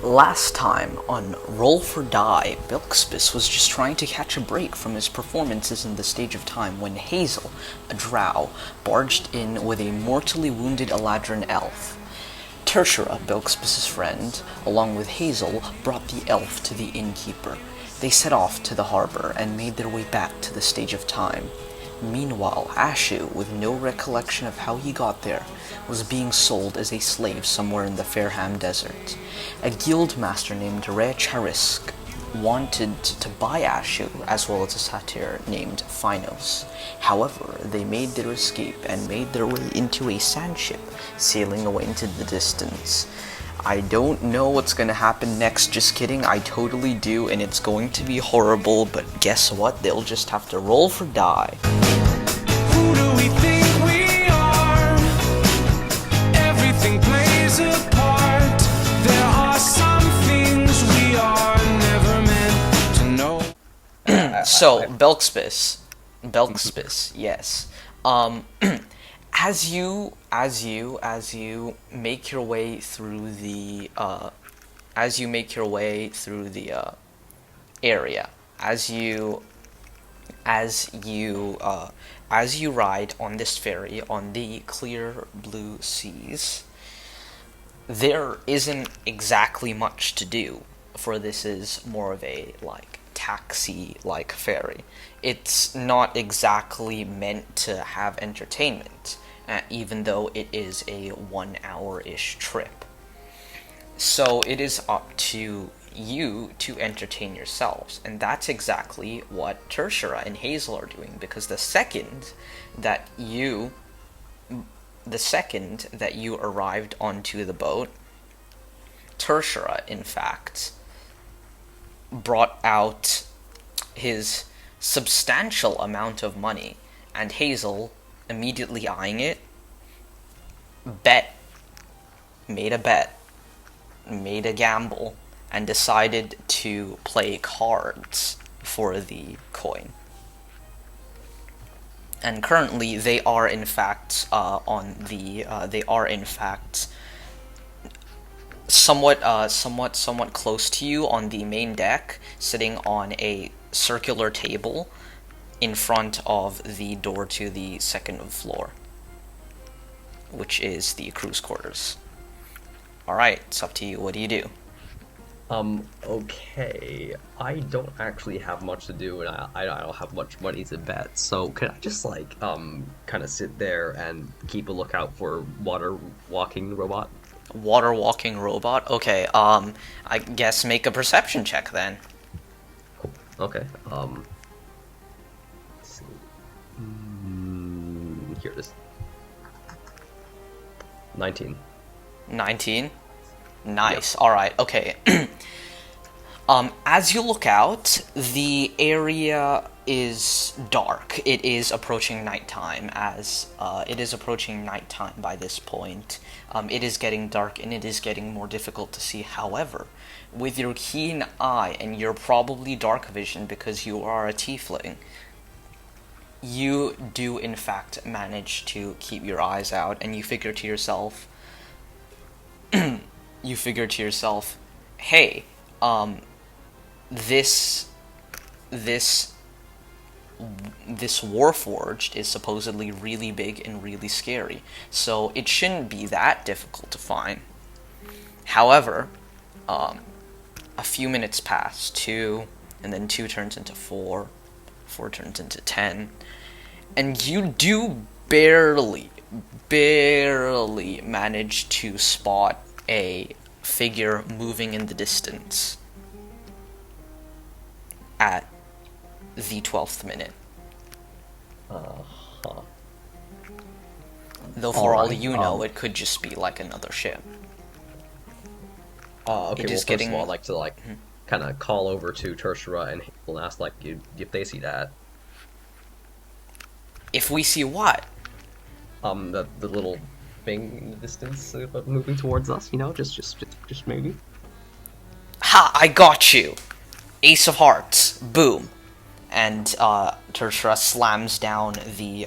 Last time on Roll for Die, Bilkspis was just trying to catch a break from his performances in the Stage of Time when Hazel, a drow, barged in with a mortally wounded Eladrin elf. Tertiara, Bilkspis's friend, along with Hazel, brought the elf to the innkeeper. They set off to the harbor and made their way back to the Stage of Time. Meanwhile, Ashu, with no recollection of how he got there, was being sold as a slave somewhere in the Fairham Desert. A guild master named Re Charisk wanted to buy Ashu, as well as a satyr named Phinos. However, they made their escape and made their way into a sand ship, sailing away into the distance. I don't know what's gonna happen next, just kidding, I totally do, and it's going to be horrible, but guess what? They'll just have to roll for die. Who do we think we are? Everything plays a part. There are some things we are never meant to know. So, Belkspis, yes. As you make your way through the area, as you ride on this ferry on the clear blue seas, there isn't exactly much to do, for this is more of a taxi-like ferry. It's not exactly meant to have entertainment, even though it is a 1 hour-ish trip. So it is up to you to entertain yourselves, and that's exactly what Tertiara and Hazel are doing, because the second that you arrived onto the boat, Tertiara, in fact, brought out his substantial amount of money, and Hazel, immediately eyeing it, made a gamble, and decided to play cards for the coin. And currently, they are in fact somewhat close to you on the main deck, sitting on a circular table in front of the door to the second floor, which is the crew's quarters. Alright, it's up to you. What do you do? Okay. I don't actually have much to do, and I don't have much money to bet, so could I just, kind of sit there and keep a lookout for water-walking robot? Water-walking robot? Okay, I guess make a perception check, then. Cool. Okay, let's see. Here it is. 19. 19? Nice. Yep. Alright, okay. As you look out, the area is dark. It is approaching nighttime, by this point. It is getting dark, and it is getting more difficult to see. However, with your keen eye and your probably dark vision, because you are a tiefling, you do in fact manage to keep your eyes out, and you figure to yourself, hey, this Warforged is supposedly really big and really scary, so it shouldn't be that difficult to find. However, a few minutes pass, 2, and then 2 turns into 4, 4 turns into 10, and you do barely manage to spot a figure moving in the distance at the 12th minute. Though for all you know, it could just be like another ship. Okay, well, first of all, I'd like to, kind of call over to Tertiara and Hazel and ask, if they see that. If we see what? The little thing in the distance moving towards us, just maybe. Ha! I got you! Ace of Hearts. Boom. And Tertiara slams down the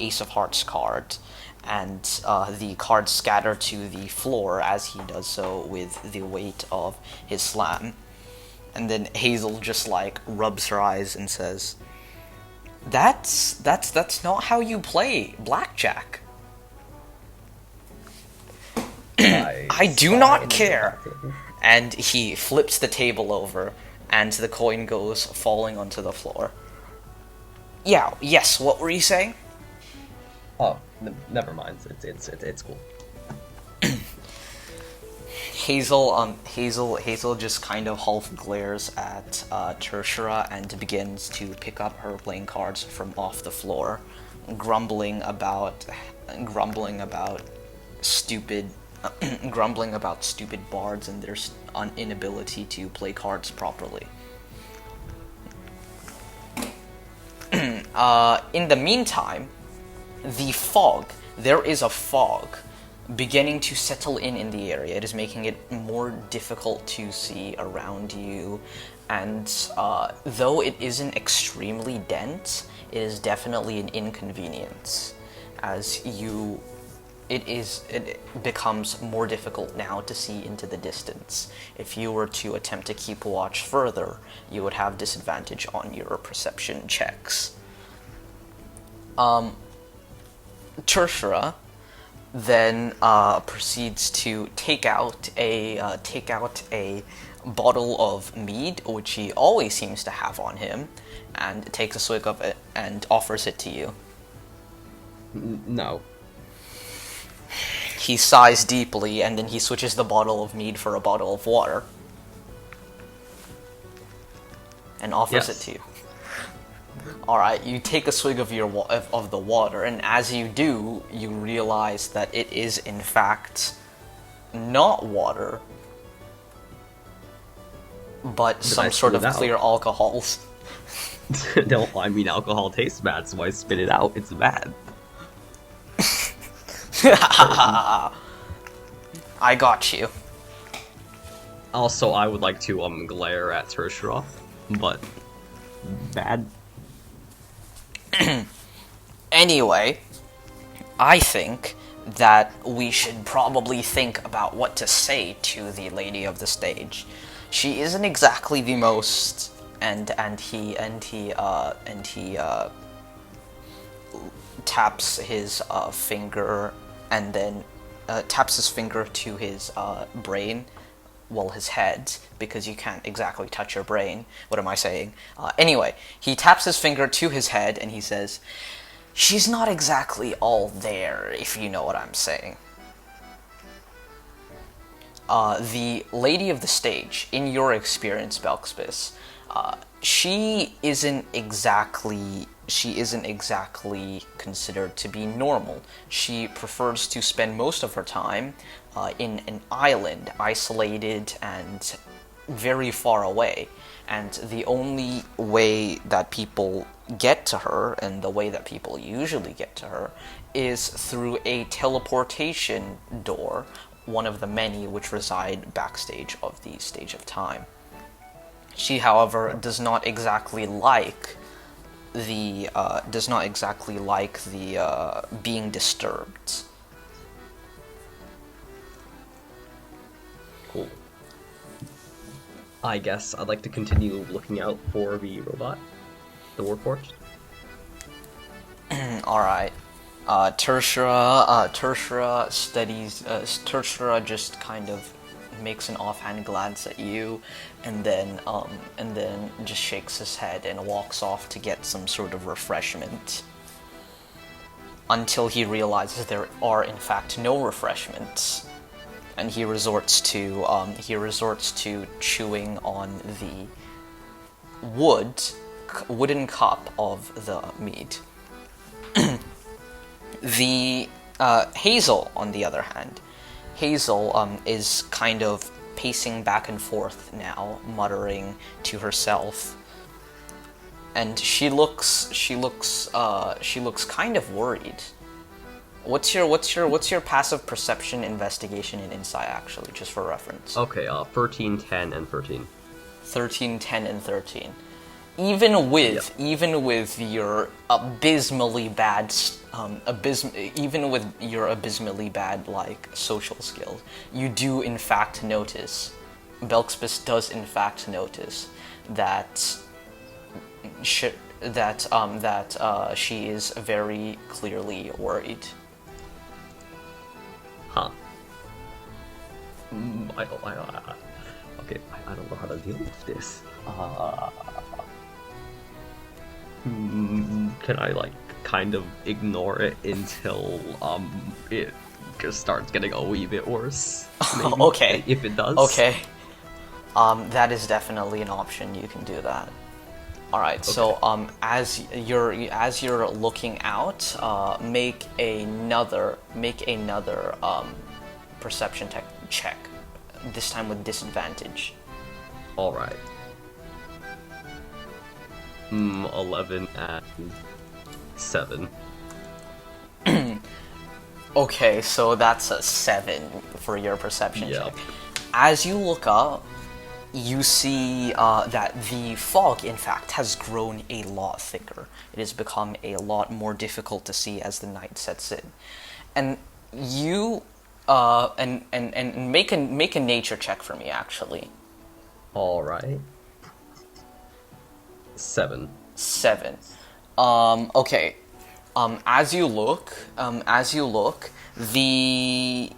Ace of Hearts card, and the cards scatter to the floor as he does so with the weight of his slam. And then Hazel just like rubs her eyes and says, That's not how you play blackjack." I do not care. And he flips the table over, and the coin goes falling onto the floor. Yeah, yes, what were you saying? Oh, never mind. It's cool. Hazel just kind of half glares at Tertiara and begins to pick up her playing cards from off the floor, grumbling about stupid bards and their inability to play cards properly. In the meantime, there is a fog beginning to settle in the area. It is making it more difficult to see around you, and though it isn't extremely dense, it is definitely an inconvenience, as it becomes more difficult now to see into the distance. If you were to attempt to keep watch further, you would have disadvantage on your perception checks. Tertiara then proceeds to take out a bottle of mead, which he always seems to have on him, and takes a swig of it and offers it to you. No. He sighs deeply, and then he switches the bottle of mead for a bottle of water and offers it to you. Alright, you take a swig of the water, and as you do, you realize that it is in fact not water, but some sort of clear alcohols. No, I mean alcohol tastes bad, so I spit it out. It's bad. I got you. Also, I would like to glare at Tertiara, but bad. Anyway, I think that we should probably think about what to say to the lady of the stage. She isn't exactly the most, and he taps his finger, and then taps his finger to his brain, well, his head, because you can't exactly touch your brain. What am I saying? Anyway, he taps his finger to his head, and he says, "She's not exactly all there, if you know what I'm saying." The lady of the stage, in your experience, Belkspis, she isn't exactly considered to be normal. She prefers to spend most of her time in an island, isolated and very far away. And the only way that people get to her, and the way that people usually get to her, is through a teleportation door, one of the many which reside backstage of the Stage of Time. She, however, does not exactly like the being disturbed. Cool. I guess I'd like to continue looking out for the robot, the workhorse. Alright. Tertiara just kind of makes an offhand glance at you, and then just shakes his head and walks off to get some sort of refreshment, until he realizes there are in fact no refreshments, and he resorts to chewing on the wooden cup of the mead. The Hazel, on the other hand, is kind of pacing back and forth now, muttering to herself, and she looks kind of worried. What's your passive perception, investigation, and insight, actually, just for reference? Okay, 13, 10, and 13. 13, 10, and 13. even with your abysmally bad even with your abysmally bad like social skills, you do in fact notice, Belkspis does in fact notice that she is very clearly worried. Huh. Okay, I don't know how to deal with this. Can I like kind of ignore it until it just starts getting a wee bit worse? Maybe, Okay. if it does. Okay. That is definitely an option. You can do that. All right. Okay. So as you're looking out, make another perception check. This time with disadvantage. All right. 11 and 7. Okay, so that's a 7 for your perception Yep. check. As you look up, you see that the fog, in fact, has grown a lot thicker. It has become a lot more difficult to see as the night sets in. And you and make a nature check for me, actually. All right. 7. 7. Okay. As you look, the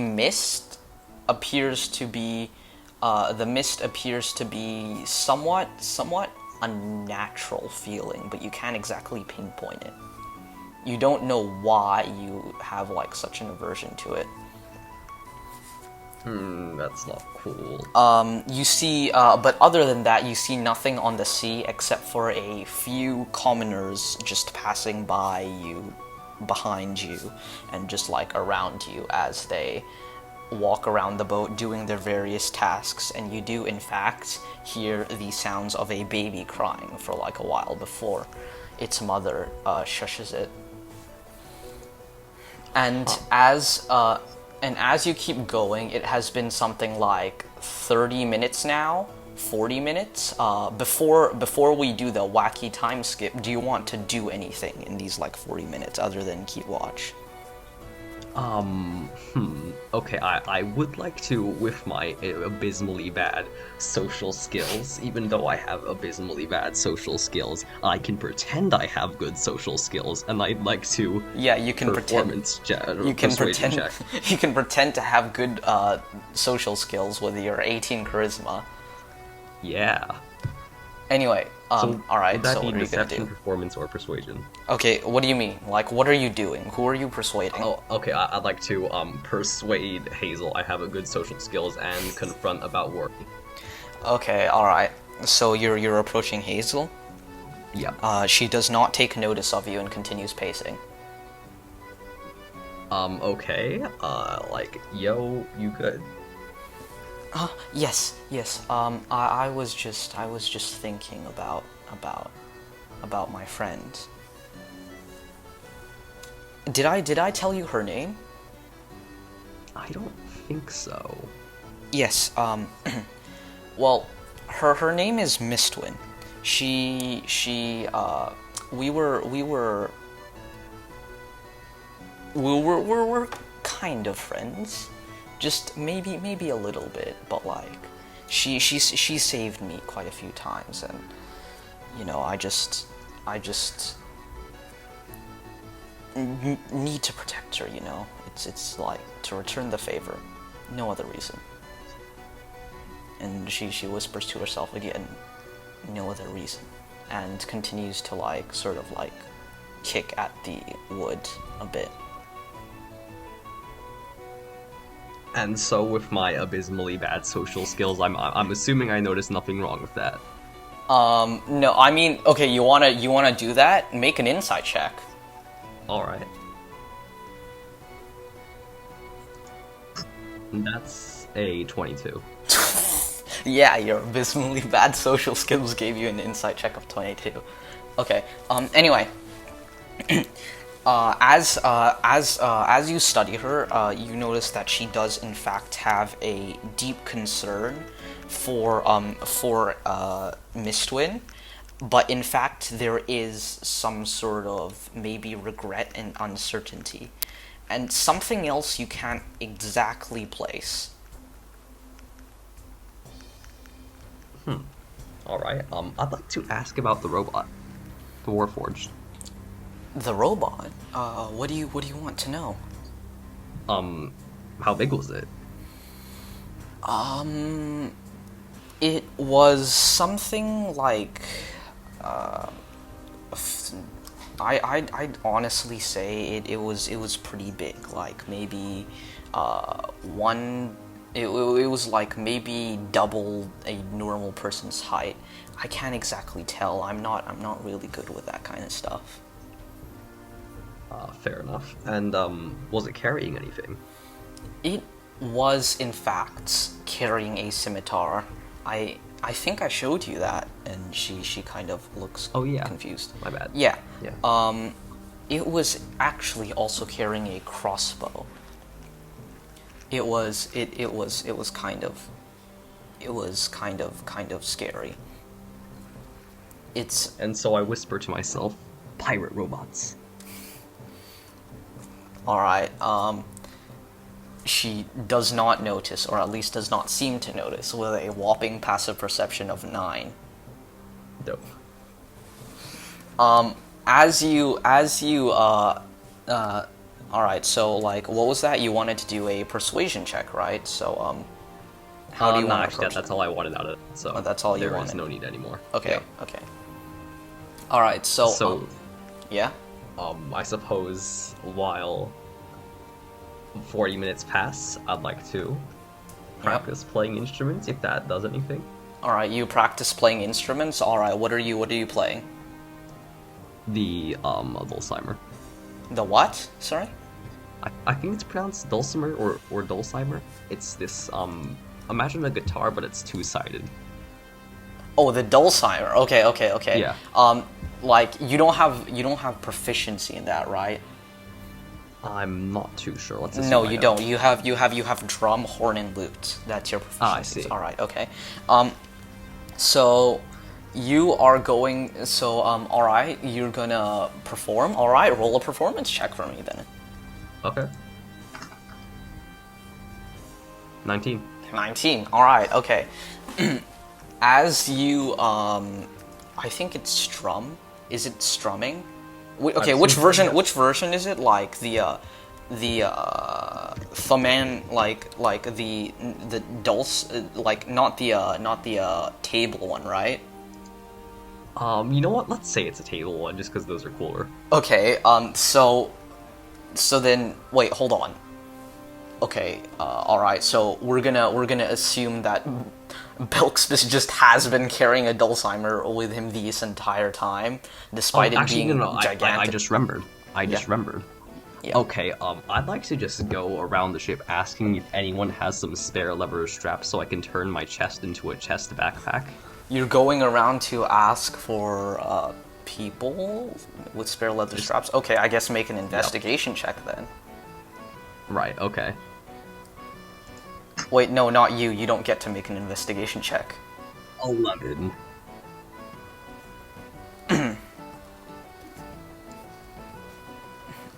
mist appears to be somewhat unnatural feeling, but you can't exactly pinpoint it. You don't know why you have like such an aversion to it. That's not cool. You see, but other than that, you see nothing on the sea except for a few commoners just passing by you, behind you, and just like around you as they walk around the boat doing their various tasks. And you do, in fact, hear the sounds of a baby crying for like a while before its mother shushes it. And as you keep going, it has been something like 30 minutes now, 40 minutes. Before we do the wacky time skip, do you want to do anything in these like 40 minutes other than keep watch? Okay, I would like to, with my abysmally bad social skills, even though I have abysmally bad social skills, I can pretend I have good social skills, and I'd like to Yeah, you can performance pretend. check. You can persuasion pretend. check. You can pretend to have good social skills with your 18 charisma. Yeah. Anyway, So all right. would that So be what are you gonna deception, do? performance, or persuasion? Okay, what do you mean? Like, what are you doing? Who are you persuading? Oh, okay. I'd like to persuade Hazel I have a good social skills and confront about work. Okay, all right. So you're approaching Hazel. Yeah. She does not take notice of you and continues pacing. Okay. Like, yo, you good? Yes. I was just thinking about my friend. Did I tell you her name? I don't think so. Yes. Well, her name is Mistwin. We're kind of friends. Just maybe a little bit, but like she saved me quite a few times, and you know, I just need to protect her, you know. It's like to return the favor, no other reason. And she whispers to herself again, no other reason, and continues to like sort of like kick at the wood a bit. And so, with my abysmally bad social skills, I'm assuming I noticed nothing wrong with that. No, I mean, okay, you wanna do that? Make an insight check. All right. That's a 22. Yeah, your abysmally bad social skills gave you an insight check of 22. Okay. Anyway, as you study her, you notice that she does in fact have a deep concern for Mistwin, but in fact there is some sort of maybe regret and uncertainty, and something else you can't exactly place. Alright, I'd like to ask about the robot. The Warforged. The robot? What do you want to know? How big was it? It was something like, I'd honestly say it was pretty big. Like maybe, it was like maybe double a normal person's height. I can't exactly tell. I'm not really good with that kind of stuff. Fair enough. And, was it carrying anything? It was, in fact, carrying a scimitar. I think I showed you that, and she kind of looks confused. My bad. Yeah. Yeah. It was actually also carrying a crossbow. It was kind of scary. And so I whisper to myself, pirate robots. Alright, she does not notice, or at least does not seem to notice, with a whopping passive perception of 9. Dope. Alright, so, like, what was that? You wanted to do a persuasion check, right? So, how do you want to approach that's all I wanted out of it, so that's all you there wanted. is no need anymore. Okay, Yeah. okay. Alright, so, yeah? I suppose while 40 minutes pass, I'd like to practice playing instruments, if that does anything. Alright, you practice playing instruments? Alright, what are you playing? The, dulcimer. The what? Sorry? I think it's pronounced dulcimer or dulcimer. It's this, imagine a guitar, but it's two-sided. Oh, the dulcimer. Okay. Yeah. Like, you don't have proficiency in that, right? I'm not too sure. Let's assume No, I you have. don't. You have drum, horn, and lute. That's your proficiency. I see. All right. Okay. So you are going. So all right. You're gonna perform. All right. Roll a performance check for me then. Okay. 19. 19. All right. Okay. As you I think it's strum. Is it strumming? Okay, which version? Yes. Which version is it? Like the thumband, like the dulce, like not the table one, right? You know what? Let's say it's a table one, just because those are cooler. Okay. So then wait, hold on. Okay. All right. So we're gonna assume that Bilksbis just has been carrying a dulcimer with him this entire time, despite it being gigantic. I just remembered. I just remembered. Yeah. Okay, I'd like to just go around the ship asking if anyone has some spare leather straps so I can turn my chest into a chest backpack. You're going around to ask for people with spare leather straps? Okay, I guess make an investigation check then. Right, okay. Wait, no, not you. You don't get to make an investigation check. 11.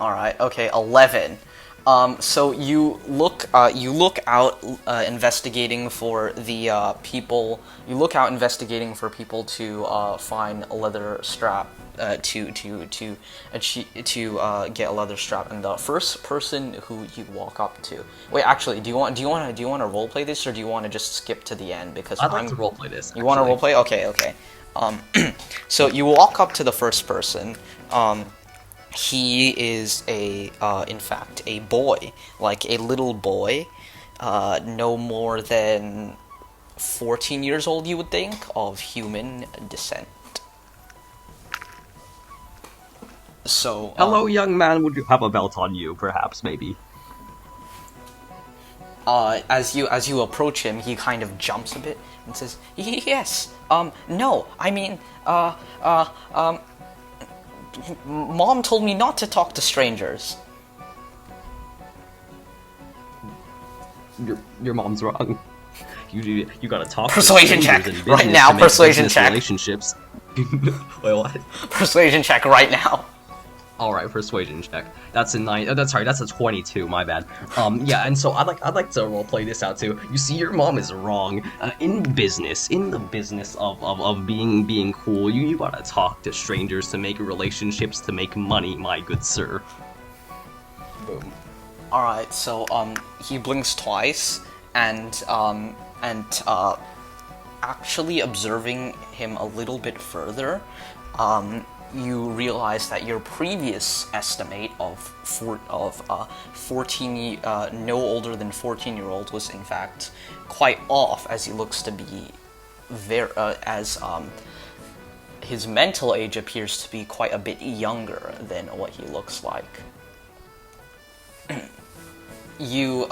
Alright, okay, 11. So you look out investigating for the people. You look out investigating for people to find a leather strap to get a leather strap. And the first person who you walk up to. Wait, actually, do you want to roleplay this, or do you want to just skip to the end? Because I'd like to roleplay this. You want to roleplay? Okay. So you walk up to the first person. He is in fact, a boy, like a little boy, no more than 14 years old, you would think, of human descent. So, Hello, young man, would you have a belt on you, perhaps, maybe? As you approach him, he kind of jumps a bit and says, "Yes, no, I mean, Mom told me not to talk to strangers." Your mom's wrong. You gotta talk Persuasion to check strangers in right business now. to make Persuasion business check. Relationships. Wait, what? Persuasion check right now. All right, persuasion check. That's a 9. That's sorry, that's a 22. My bad. Yeah, and so I'd like to roleplay this out too. You see, your mom is wrong. In the business of being cool, you gotta talk to strangers to make relationships to make money, my good sir. Boom. Alright, so, he blinks twice, and actually observing him a little bit further, you realize that your previous estimate of 14, no older than 14-year-old was in fact quite off, as he looks to be his mental age appears to be quite a bit younger than what he looks like. He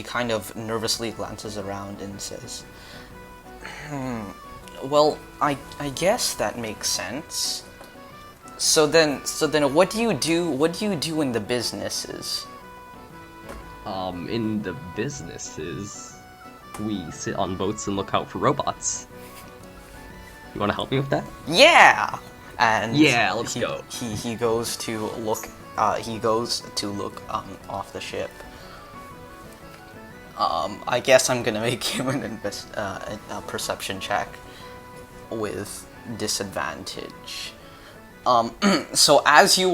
kind of nervously glances around and says, well, I guess that makes sense. So then what do you do in the businesses? In the businesses, we sit on boats and look out for robots. You want to help me with that? Yeah! And yeah, let's go. He goes to look off the ship. I guess I'm gonna make him a perception check with disadvantage. So as you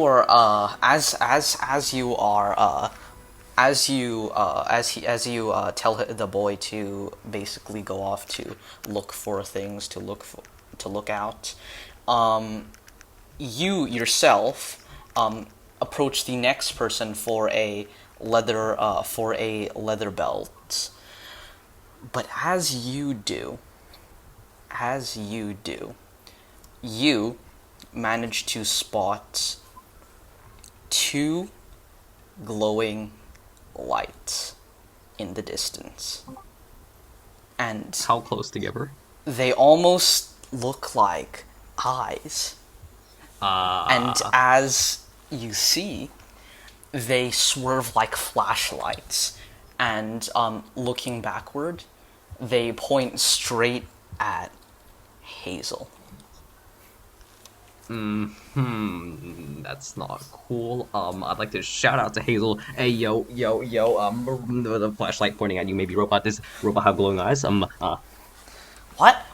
tell the boy to basically go off to look for things to look out, you yourself approach the next person for a leather belt. But as you do, you manage to spot two glowing lights in the distance. And how close together? They almost look like eyes. And as you see, they swerve like flashlights, and looking backward, they point straight at Hazel. That's not cool. I'd like to shout out to Hazel. Hey, yo, the flashlight pointing at you. Maybe does robot have glowing eyes? What?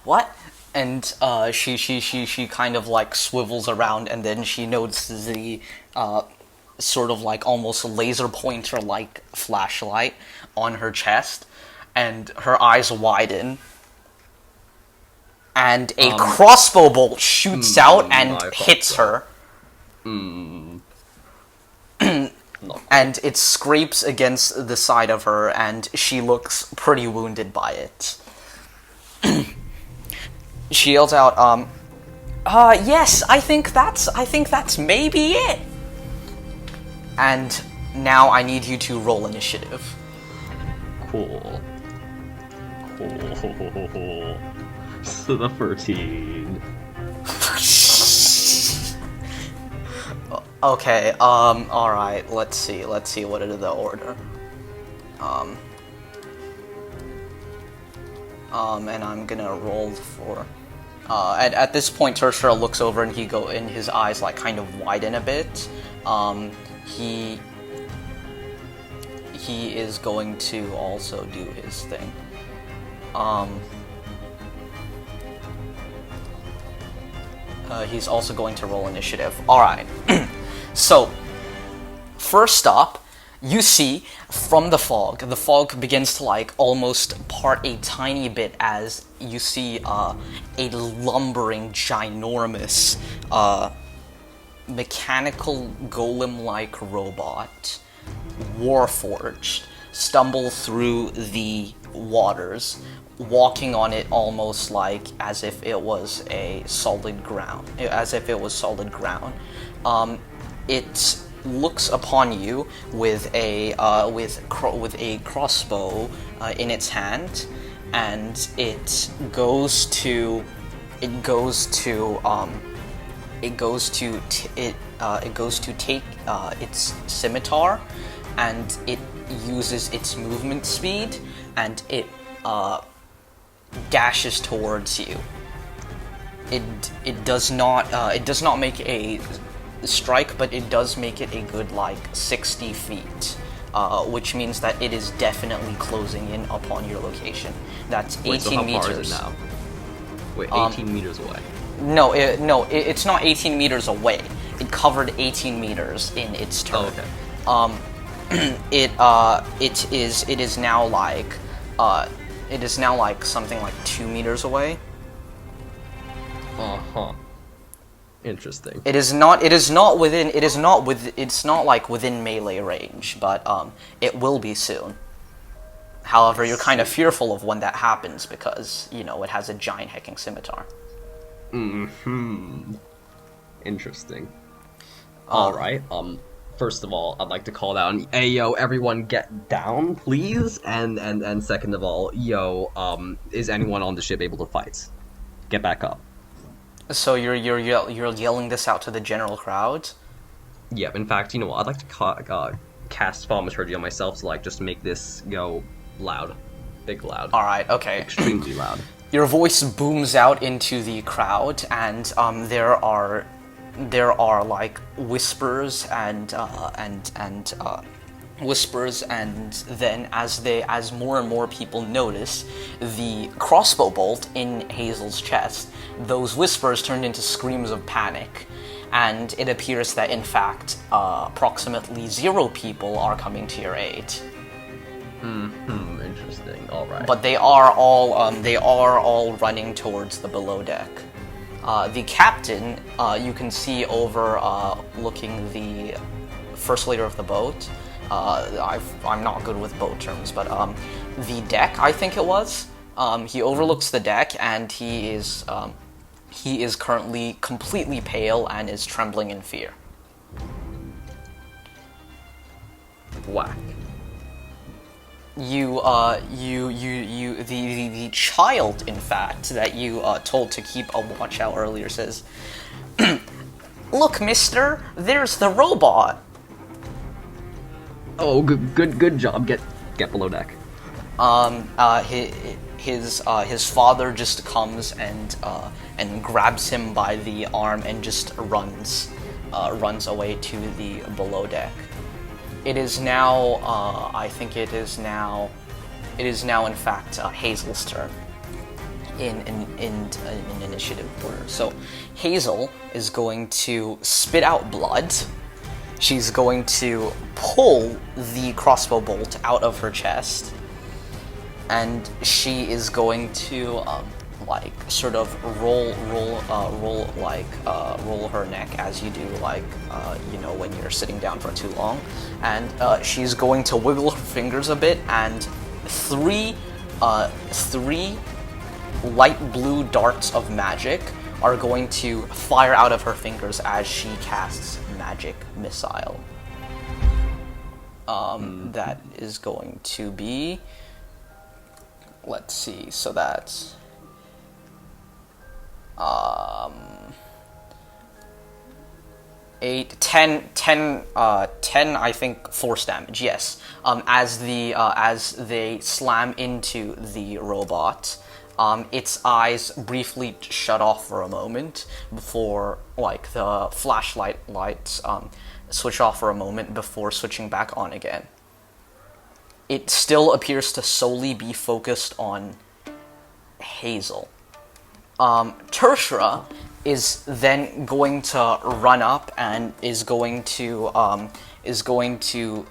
And she kind of like swivels around, and then she notices the sort of like almost laser pointer like flashlight on her chest, and her eyes widen, and a crossbow bolt shoots out and hits her. And it scrapes against the side of her, and she looks pretty wounded by it. She yells out, yes, I think that's maybe it. And now I need you to roll initiative. Cool. So the 13. Okay, alright, let's see what is the order. And I'm gonna roll for, at this point, Tertia looks over and his eyes like kind of widen a bit. He is going to also do his thing. He's also going to roll initiative. Alright. So, first up, you see from the fog begins to like almost part a tiny bit as you see a lumbering, ginormous, mechanical golem-like robot, warforged, stumble through the waters, walking on it almost like as if it was solid ground. It looks upon you with a crossbow in its hand, and it goes to take its scimitar, and it uses its movement speed, and it dashes towards you. it does not make a strike, but it does make it a good like 60 feet. Which means that it is definitely closing in upon your location. That's 18 Wait, so how meters. far is it now? Wait, 18 meters away. No, it's not 18 meters away. It covered 18 meters in its turn. Oh, okay. It is now like something like 2 meters away. Uh-huh. Interesting. It's not like within melee range, but it will be soon. However, you're kind of fearful of when that happens because, you know, it has a giant hecking scimitar. Interesting. Alright, first of all, I'd like to call down, hey yo, everyone get down, please, and second of all, yo, is anyone on the ship able to fight? Get back up. So you're yelling this out to the general crowd? Yep, in fact, you know what, I'd like to cast Thaumaturgy on myself to, like, just make this go loud. Big loud. Alright, okay. Extremely loud. Your voice booms out into the crowd, and there are like whispers and whispers, and then as more and more people notice the crossbow bolt in Hazel's chest, those whispers turned into screams of panic, and it appears that in fact approximately 0 people are coming to your aid. Interesting. All right. But they are all running towards the below deck. The captain, you can see overlooking the first leader of the boat. I'm not good with boat terms, but the deck, I think it was. He overlooks the deck, and he is currently completely pale and is trembling in fear. Whack. The child, in fact, that you told to keep a watch out earlier says, "Look, mister, there's the robot." Oh, good job. Get below deck. His father just comes and grabs him by the arm and just runs away to the below deck. It is now, I think it is now in fact Hazel's turn in initiative order. So Hazel is going to spit out blood. She's going to pull the crossbow bolt out of her chest, and she is going to like sort of roll her neck as you do, like you know, when you're sitting down for too long, and she's going to wiggle her fingers a bit, and three light blue darts of magic are going to fire out of her fingers as she casts magic missile. That is going to be, let's see, so that's 8, 10, 10, 10, I think, force damage, yes. As they slam into the robot, its eyes briefly shut off for a moment before, like, the flashlight lights switch off for a moment before switching back on again. It still appears to solely be focused on Hazel. Tertia is then going to run up and is going to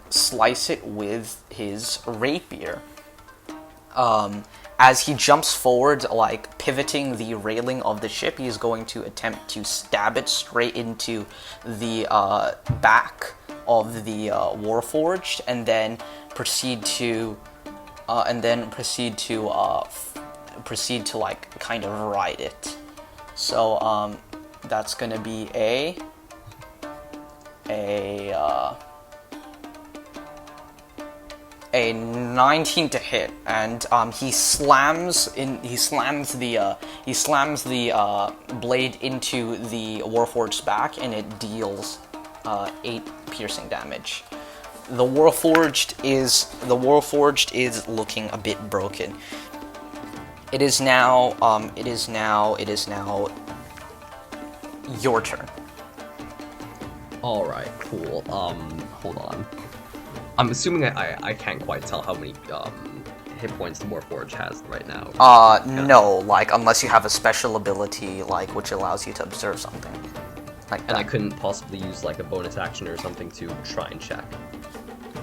slice it with his rapier. As he jumps forward, like pivoting the railing of the ship, he's going to attempt to stab it straight into the back of the Warforged, and then proceed to like kind of ride it. So that's gonna be a 19 to hit, and he slams the blade into the Warforged's back, and it deals 8 piercing damage. The Warforged is looking a bit broken. It is now your turn. Alright, cool. Hold on. I'm assuming I can't quite tell how many hit points the Warforged has right now. No, like, unless you have a special ability, like, which allows you to observe something. Like that. And I couldn't possibly use, like, a bonus action or something to try and check.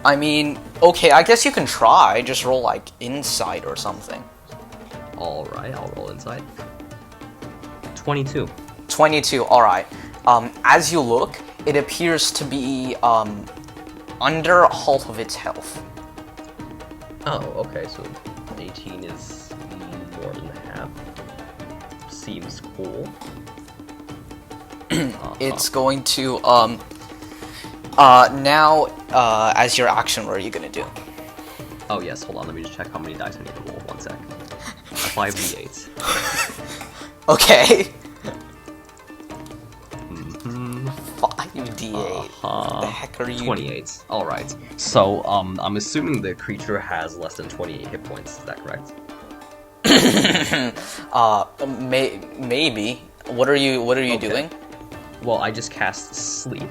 I mean, okay, I guess you can try. Just roll, like, insight or something. Alright, I'll roll insight. 22. 22, alright. As you look, it appears to be, under half of its health. Oh, okay, so 18 is more than half. Seems cool. It's going to, now, as your action, what are you gonna do? Oh yes, hold on, let me just check how many dice I need to roll. 1 sec. 5d8. Okay. Mm-hmm. 5d8. The heck are you... 28. Alright. So, I'm assuming the creature has less than 28 hit points, is that correct? Maybe. What are you doing? Well, I just cast Sleep.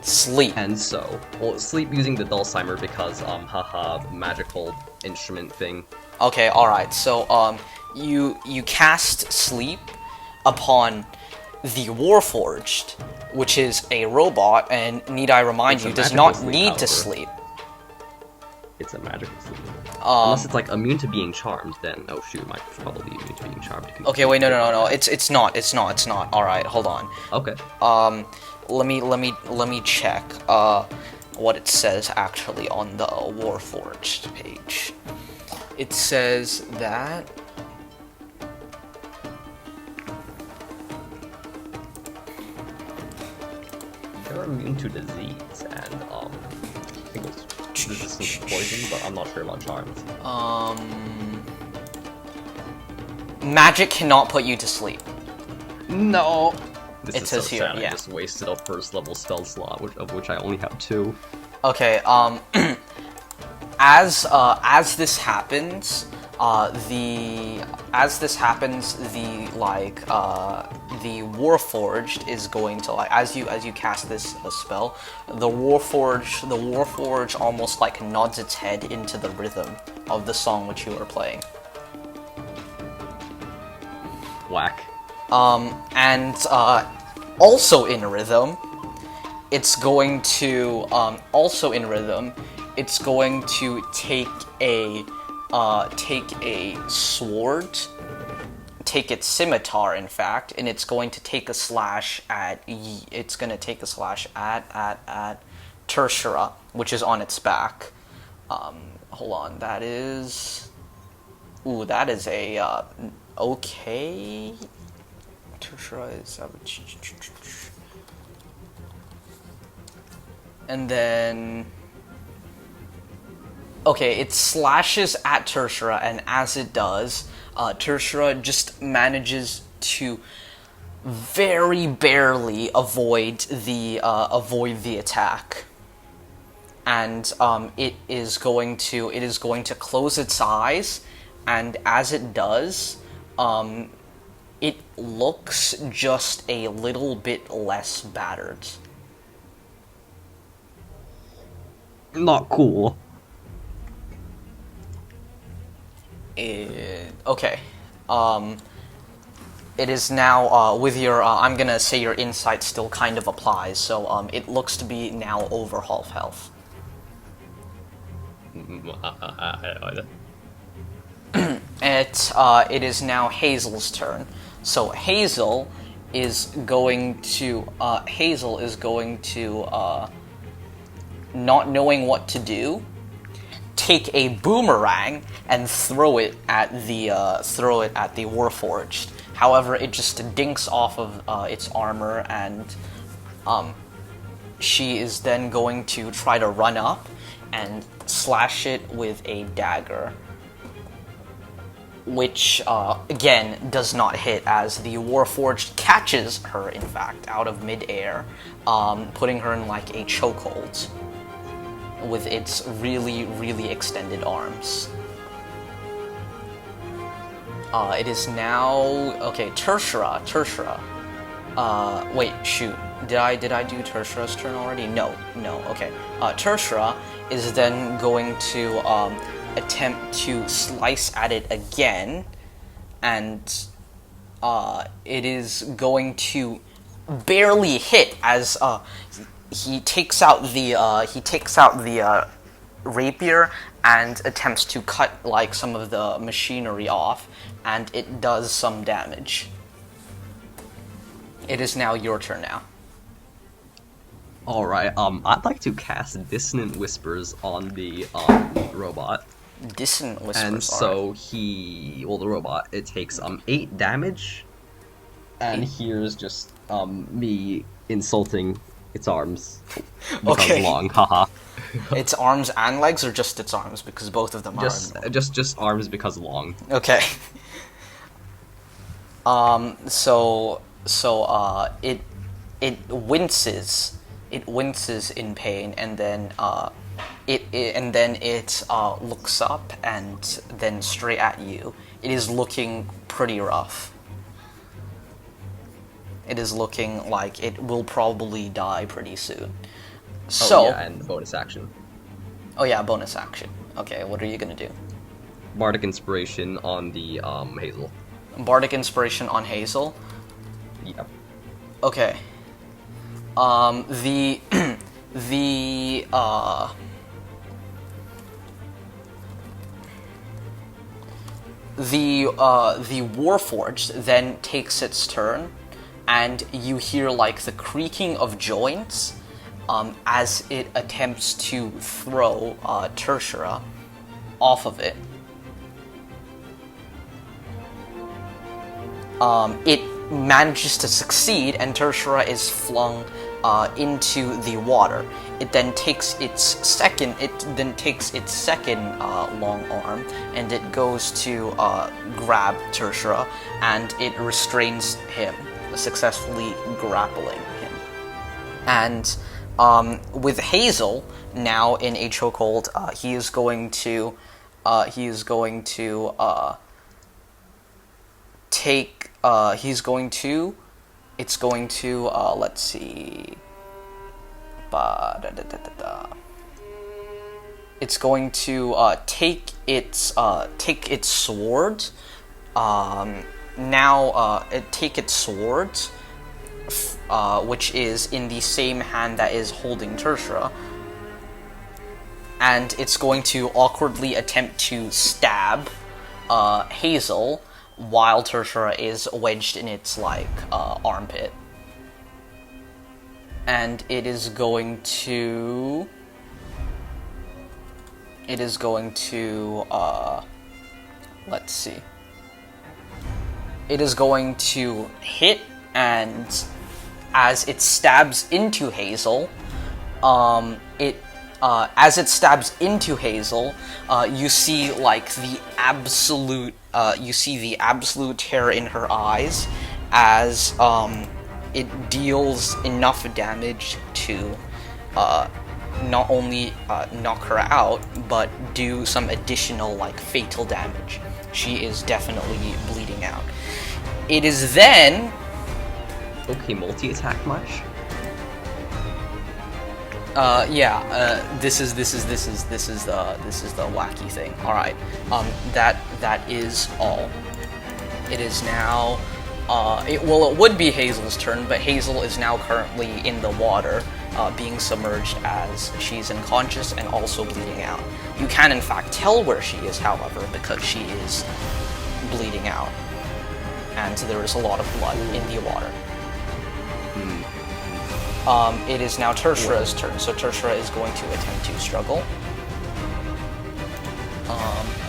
Sleep. And so, well, Sleep using the Dulcimer because, haha, magical instrument thing. Okay, alright, so, you cast Sleep upon the Warforged, which is a robot, and need I remind you, does not need to sleep. It's a magical sleep. Unless it's, like, immune to being charmed, then, oh shoot, it might probably be immune to being charmed. Okay, wait, no, it's not, alright, hold on. Okay. Let me check, what it says actually on the Warforged page. It says that... They're immune to disease, and, I think it's resistant to poison, but I'm not sure about charms. Magic cannot put you to sleep. No! This It is says so here, sad. yeah. I just wasted a first level spell slot, of which I only have 2. Okay, as this happens, the Warforged is going to, like, as you cast this spell, the Warforged almost like nods its head into the rhythm of the song which you are playing. Whack. And also in rhythm, it's going to take a sword, take its scimitar, in fact, and it's going to take a slash at Tertiara, which is on its back. Hold on, that is a okay. Tertiara is and then. Okay, it slashes at Tertiara, and as it does, Tertiara just manages to very barely avoid the attack, and it is going to close its eyes, and as it does, it looks just a little bit less battered. Not cool. Okay. It is now, with your, I'm gonna say your insight still kind of applies, so, it looks to be now over half health. It is now Hazel's turn. So Hazel is going to, not knowing what to do, take a boomerang and throw it at the Warforged. However, it just dinks off of its armor, and she is then going to try to run up and slash it with a dagger, which again does not hit, as the Warforged catches her, in fact, out of midair, putting her in like a chokehold with its really, really extended arms. It is now... Okay, Tertiara. Wait, shoot. Did I do Tertia's turn already? No, okay. Tertia is then going to, attempt to slice at it again, and, it is going to barely hit as, he takes out the rapier and attempts to cut, like, some of the machinery off, and it does some damage. It is now your turn now. Alright, I'd like to cast Dissonant Whispers on the, robot. Dissonant Whispers. And so the robot, it takes, 8 damage. And here's just, me insulting its arms. Because Okay. long, haha. Its arms and legs, or just its arms? Because both of them are. Just arms because long. Okay. It winces. It winces in pain, and then it looks up and then straight at you. It is looking pretty rough. It is looking like it will probably die pretty soon. So, Oh yeah, and bonus action. oh yeah, bonus action. Okay, what are you gonna do? Bardic Inspiration on the, Hazel. Bardic Inspiration on Hazel. Yep. Okay. The the Warforged then takes its turn, and you hear like the creaking of joints as it attempts to throw Tertia off of it. It manages to succeed, and Tertia is flung into the water. It then takes its second. Long arm, and it goes to grab Tertia, and it restrains him, successfully grappling him. And with Hazel now in a chokehold, he's going to let's see. It's going to take its sword. Take its sword, which is in the same hand that is holding Tertia, and it's going to awkwardly attempt to stab Hazel while Tertia is wedged in its armpit. And it is going to let's see. It is going to hit, and as it stabs into Hazel, you see the absolute terror in her eyes as it deals enough damage to not only knock her out, but do some additional fatal damage. She is definitely bleeding out. It is then. Okay, multi-attack much? This is the wacky thing. All right, that is all. It is now. It would be Hazel's turn, but Hazel is now currently in the water, being submerged as she's unconscious and also bleeding out. You can in fact tell where she is, however, because she is bleeding out, and there is a lot of blood in the water. It is now Tertia's turn, so Tertia is going to attempt to struggle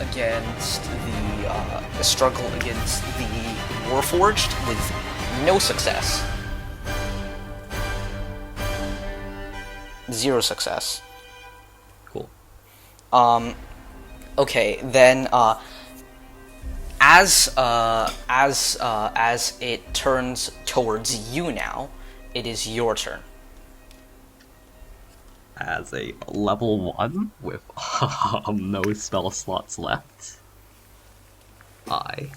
against the Warforged with no success. 0 success. Cool. Okay, then as it turns towards you now, it is your turn. As a level 1 with no spell slots left, I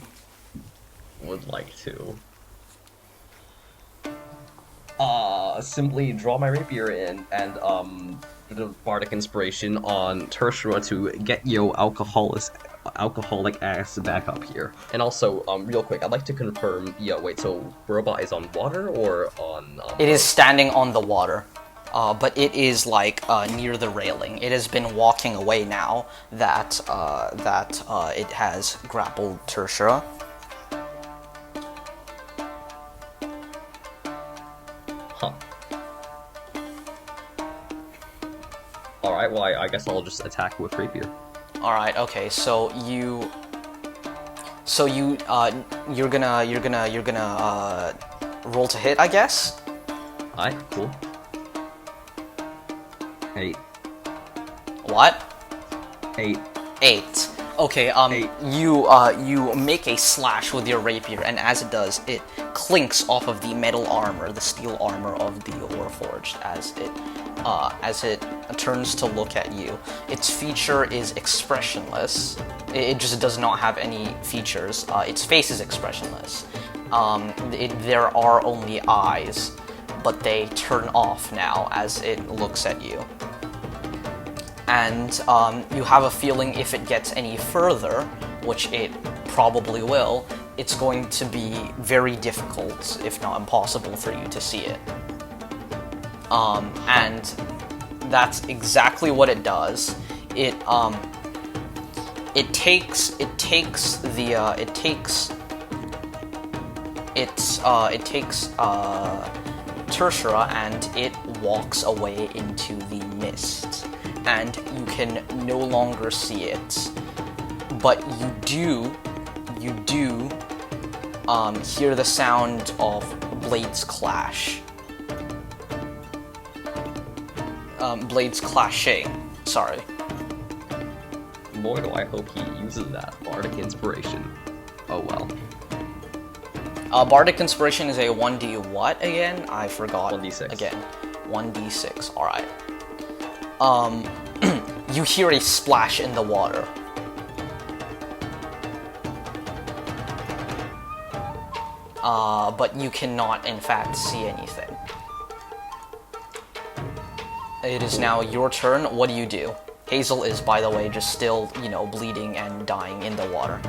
would like to Simply draw my rapier in and the bardic inspiration on Tertia to get yo alcoholic ass back up here. And also, real quick, I'd like to confirm. Yeah, wait. So robot is on water or on? It is standing on the water, but it is like near the railing. It has been walking away now that it has grappled Tertia. Huh. Alright, well, I guess I'll just attack with rapier. Alright, okay, so you're gonna roll to hit, I guess? Alright, cool. 8. What? 8. 8. Okay, 8. you make a slash with your rapier, and as it does, it clinks off of the metal armor, the steel armor of the Warforged, as it turns to look at you. Its feature is expressionless. It just does not have any features. Its face is expressionless. There are only eyes, but they turn off now as it looks at you. And you have a feeling if it gets any further, which it probably will, it's going to be very difficult, if not impossible, for you to see it. And that's exactly what it does. It takes Tertia and it walks away into the mist, and you can no longer see it, but you do hear the sound of blades clash. Blades clashing. Sorry. Boy, do I hope he uses that bardic inspiration. Oh well. Bardic inspiration is a 1d what again? I forgot. 1d6. Again. 1d6. Alright. You hear a splash in the water. But you cannot, in fact, see anything. It is now your turn. What do you do? Hazel is, by the way, just still, bleeding and dying in the water.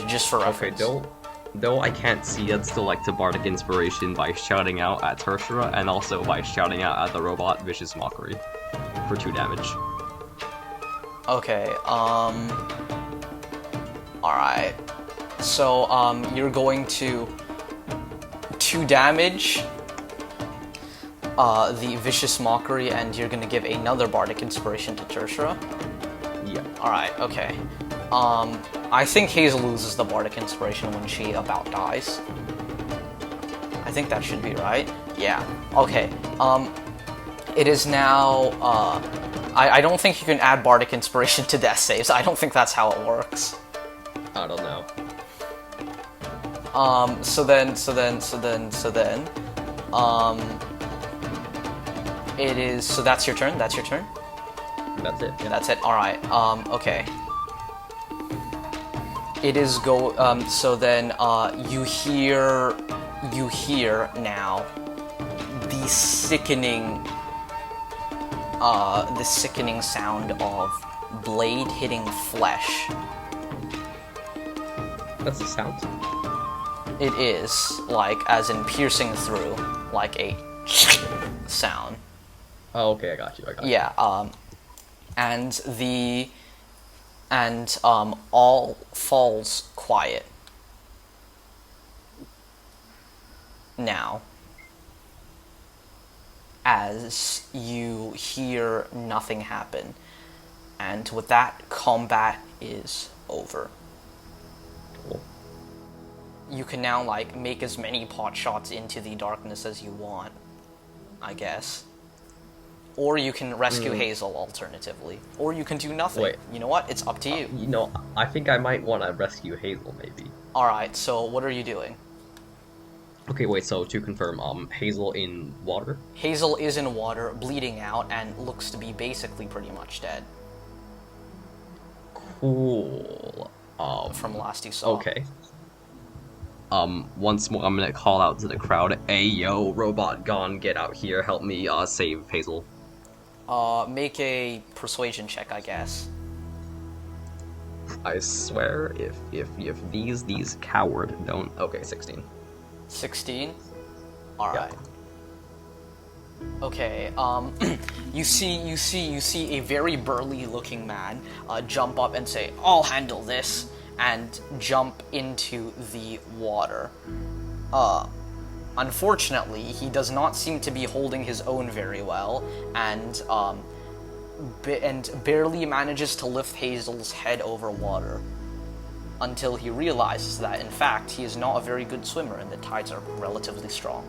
Just for reference. Okay, though I can't see, I'd still like to bardic inspiration by shouting out at Tertia and also by shouting out at the robot Vicious Mockery for 2 damage. Okay, alright. So, you're going to 2 damage the Vicious Mockery, and you're gonna give another bardic inspiration to Tertia. Yeah. Alright, okay. I think Hazel loses the bardic inspiration when she about dies. I think that should be right. Yeah. Okay. It is now, I don't think you can add bardic inspiration to death saves. I don't think that's how it works. I don't know. So then, it is, so that's your turn? That's your turn? That's it. Yeah. That's it, alright, okay. It is so then, you hear now the sickening sound of blade hitting flesh. That's a sound. It is, like, as in piercing through, like a sound. Oh, okay, I got you. Yeah, all falls quiet now as you hear nothing happen, and with that, combat is over. Cool. You can now, like, make as many pot shots into the darkness as you want, I guess. Or you can rescue Hazel, alternatively. Or you can do nothing. Wait. You know what? It's up to you. I think I might want to rescue Hazel, maybe. Alright, so what are you doing? Okay, wait, so to confirm, Hazel in water? Hazel is in water, bleeding out, and looks to be basically pretty much dead. Cool. From last you saw. Okay. Once more, I'm gonna call out to the crowd. Hey, yo, robot gone, get out here, help me, save Hazel. Make a persuasion check, I guess. I swear, if these coward don't... Okay, 16. 16? Alright. Yeah. Okay, you see a very burly looking man, jump up and say, "I'll handle this," and jump into the water. Unfortunately, he does not seem to be holding his own very well, and barely manages to lift Hazel's head over water, until he realizes that, in fact, he is not a very good swimmer and the tides are relatively strong.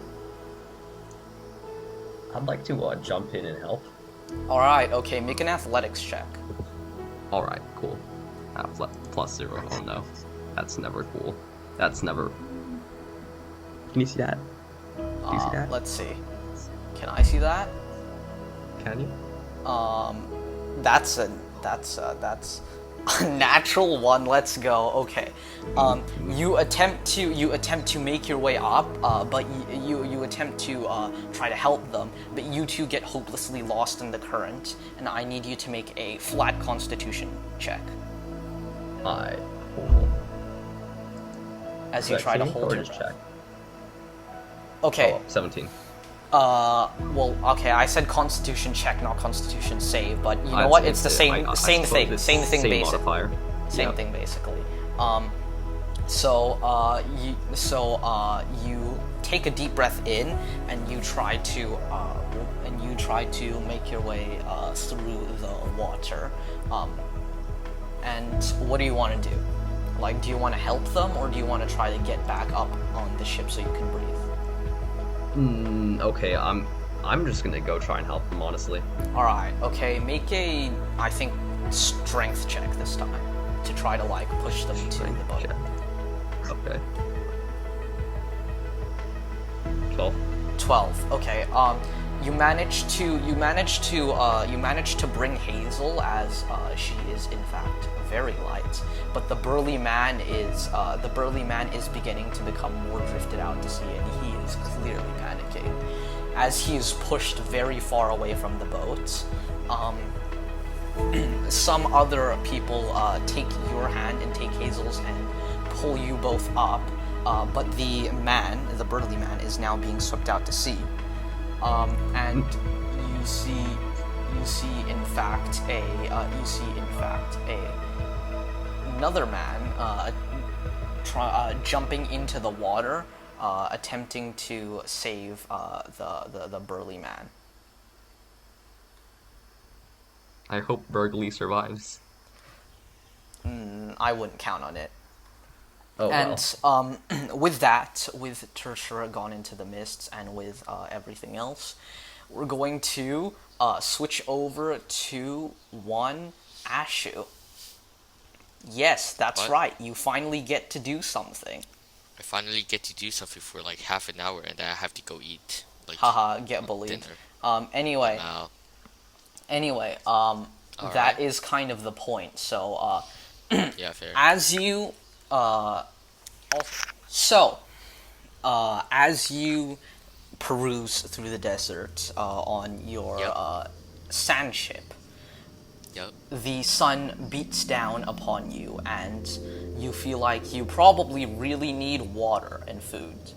I'd like to, jump in and help. Alright, okay, make an athletics check. Alright, cool. +0, oh no. That's never cool. That's never... Can you see that? Do you see that? Let's see. Can I see that? Can you? That's a natural one. Let's go. Okay. You attempt to make your way up, but you attempt to try to help them, but you two get hopelessly lost in the current, and I need you to make a flat Constitution check Cool. as you try to hold your check. breath. Okay. 17. Well, okay, I said Constitution check, not Constitution save, but you know what? It's the same thing. Same thing, basically. Modifier. Same thing, basically. You take a deep breath in, and you try to make your way through the water. And what do you want to do? Like, do you want to help them, or do you want to try to get back up on the ship so you can breathe? Okay, I'm just gonna go try and help them, honestly. Alright, okay, make a, I think, strength check this time, to try to, like, push them to the boat. Check. Okay. 12. 12, okay, you manage to bring Hazel, as, she is, in fact, very light, but the burly man is beginning to become more drifted out to sea, and he is clearly panicking as he is pushed very far away from the boat. Some other people take your hand and take Hazel's and pull you both up, but the burly man, is now being swept out to sea. And you see in fact another man jumping into the water, attempting to save the burly man. I hope Burgley survives. I wouldn't count on it. Oh, And well. with Tertia gone into the mists, and with everything else, we're going to switch over to one Ashu. Yes, that's What? right. You finally get to do something. I finally get to do something for like half an hour, and then I have to go eat. Like, Haha, get bullied. dinner. Anyway, Now, that Alright. is kind of the point. So, yeah, fair. as you peruse through the desert on your Yep. sand ship, Yep. the sun beats down upon you, and you feel like you probably really need water and food.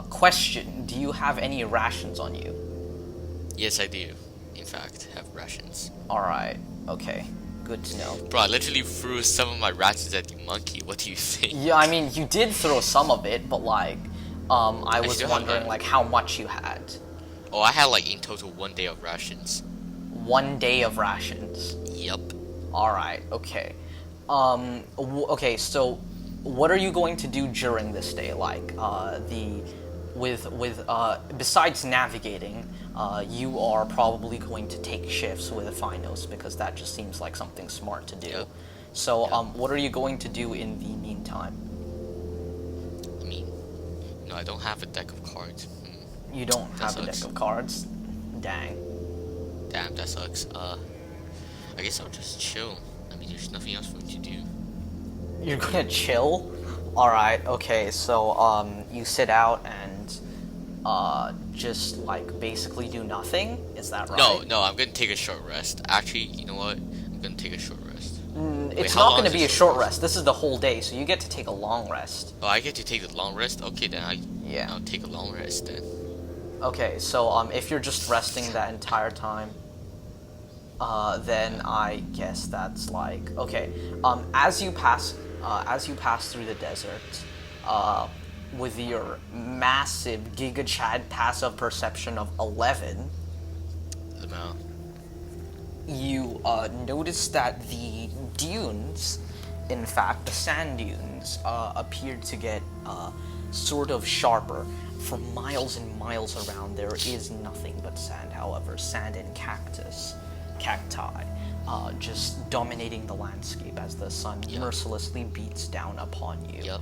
Question: do you have any rations on you? Yes, I do. In fact, have rations. Alright, okay. Good to know. Bro, I literally threw some of my rations at the monkey. What do you think? Yeah, I mean, you did throw some of it, but like, I was still have wondering that. like how much you had. Oh, I had like in total 1 day of rations. 1 day of rations. Yep. Alright, okay. Okay, so what are you going to do during this day? Like, besides navigating, you are probably going to take shifts with Phinos, because that just seems like something smart to do. Yep. So, Yep. what are you going to do in the meantime? I mean, no, I don't have a deck of cards. You don't That have a deck sucks. of cards? Dang. Damn, that sucks. I guess I'll just chill. I mean, there's nothing else for me to do. You're gonna chill? Alright, okay, so, you sit out and, just, like, basically do nothing? Is that right? No, I'm gonna take a short rest. Actually, you know what? I'm gonna take a short rest. It's how not long gonna is be a a short short rest. This is the whole day, so you get to take a long rest. Oh, I get to take the long rest? Okay, then Yeah. I'll take a long rest then. Okay, so, if you're just resting that entire time, then I guess that's like, okay, as you pass through the desert, with your massive Giga Chad passive perception of 11, Lamau. you notice that the dunes, in fact, the sand dunes, appeared to get sort of sharper. For miles and miles around, there is nothing but sand, however, sand and cacti, just dominating the landscape as the sun mercilessly beats down upon you. Yep.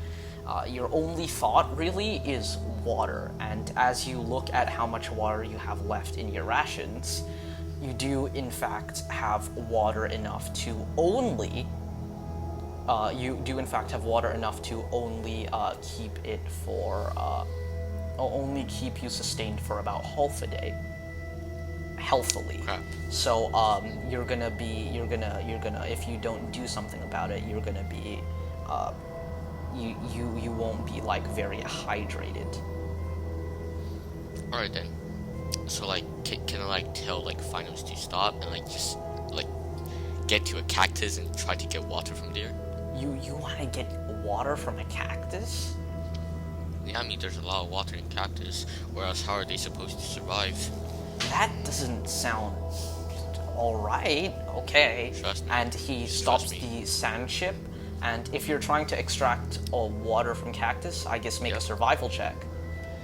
Your only thought really is water, and as you look at how much water you have left in your rations, you do in fact have water enough to only keep it for only keep you sustained for about half a day, healthily. Crap. So you're gonna if you don't do something about it, you're gonna be you won't be like very hydrated. Alright then. So like, can I like tell like Finals to stop and like just like get to a cactus and try to get water from there? You want to get water from a cactus? Yeah, I mean there's a lot of water in cactus, or else how are they supposed to survive? That doesn't sound alright. Okay. Trust me. And he Trust stops me. the sand ship. And if you're trying to extract water from cactus, I guess make a survival check.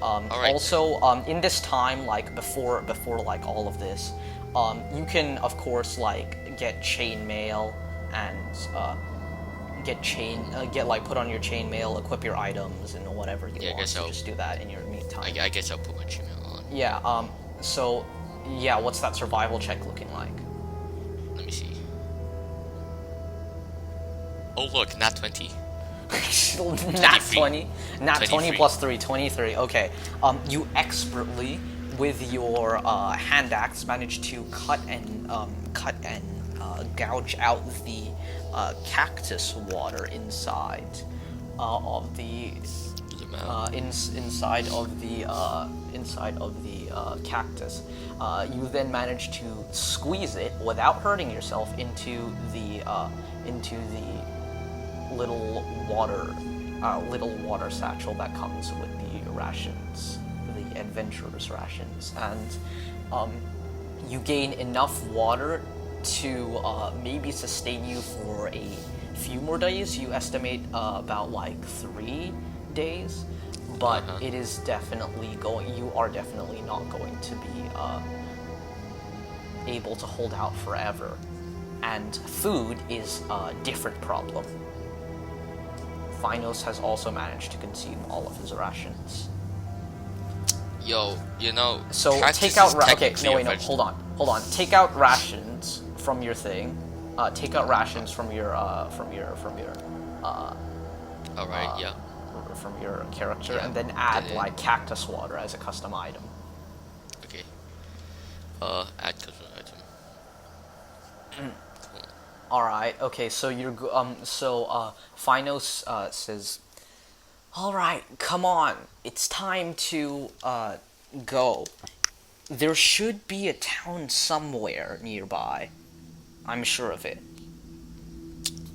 Alright. Also, in this time, like before like all of this, you can of course like get chainmail and get like put on your chainmail, equip your items and whatever you Yeah, I want. guess So I'll- just do that in your meantime. I guess I'll put my chainmail on. Yeah. So, yeah. What's that survival check looking like? Let me see. Oh look, nat 20. Nat 23. 20. Nat 20 23. plus 3, 23. Okay. You expertly, with your hand axe, managed to cut and gouge out the cactus water inside of the inside of the cactus. You then manage to squeeze it without hurting yourself into the little water satchel that comes with the rations, the adventurer's rations, and you gain enough water to maybe sustain you for a few more days. You estimate about like 3 days, but it is definitely you are definitely not going to be able to hold out forever. And food is a different problem. Finos has also managed to consume all of his rations. Yo, you know. So cactus take out is okay, technically no a wait, no, vegetable. hold on. Take out rations from your thing. Take out rations from your Alright, yeah. from your character, Yeah, and then add did it. like cactus water as a custom item. Okay. Add custom item. All right. Okay. So Finos says, "All right, come on. It's time to go. There should be a town somewhere nearby. I'm sure of it."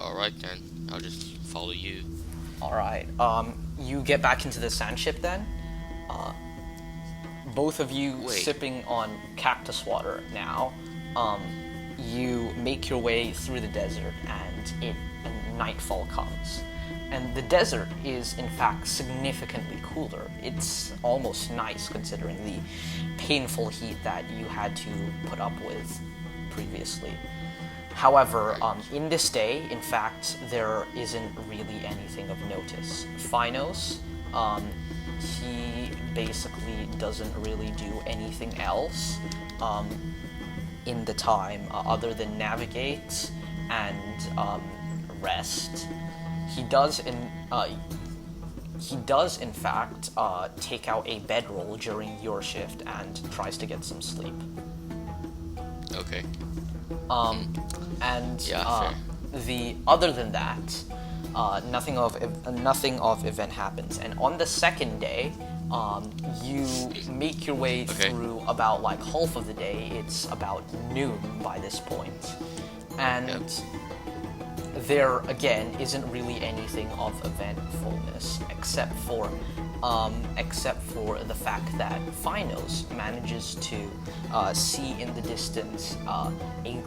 Alright then. I'll just follow you. All right. You get back into the sand ship then. Both of you Wait. sipping on cactus water now. You make your way through the desert, and nightfall comes. And the desert is, in fact, significantly cooler. It's almost nice considering the painful heat that you had to put up with previously. However, in this day, in fact, there isn't really anything of notice. Finos, he basically doesn't really do anything else in the time other than navigate and rest. He does he does, in fact, take out a bedroll during your shift and tries to get some sleep. Okay. And Yeah, the other than that, nothing of event happens. And on the second day, you make your way Okay. through about like half of the day. It's about noon by this point, and Yep. there again isn't really anything of eventfulness except for the fact that Phinos manages to see in the distance a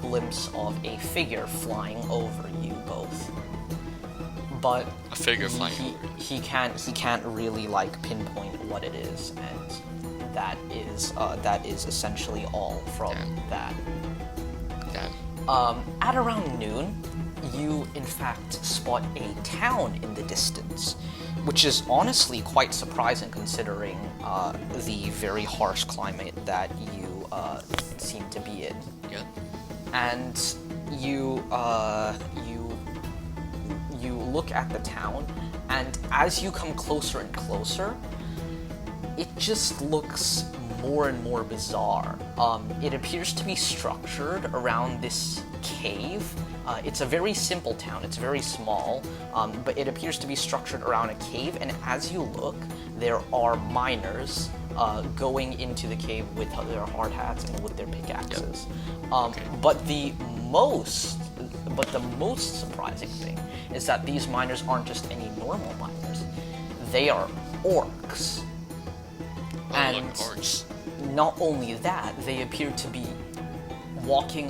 glimpse of a figure flying over you both. But A figure flying he, over. he can't really like pinpoint what it is, and that is essentially all from Damn. that. Damn. At around noon, you in fact spot a town in the distance, which is honestly quite surprising considering the very harsh climate that you seem to be in. Yep. And you look at the town, and as you come closer and closer, it just looks more and more bizarre. It appears to be structured around this cave. It's a very simple town, it's very small, but it appears to be structured around a cave, and as you look, there are miners going into the cave with their hard hats and with their pickaxes. But the most surprising thing is that these miners aren't just any normal miners. They are orcs. Oh, And like orcs. not only that, they appear to be mining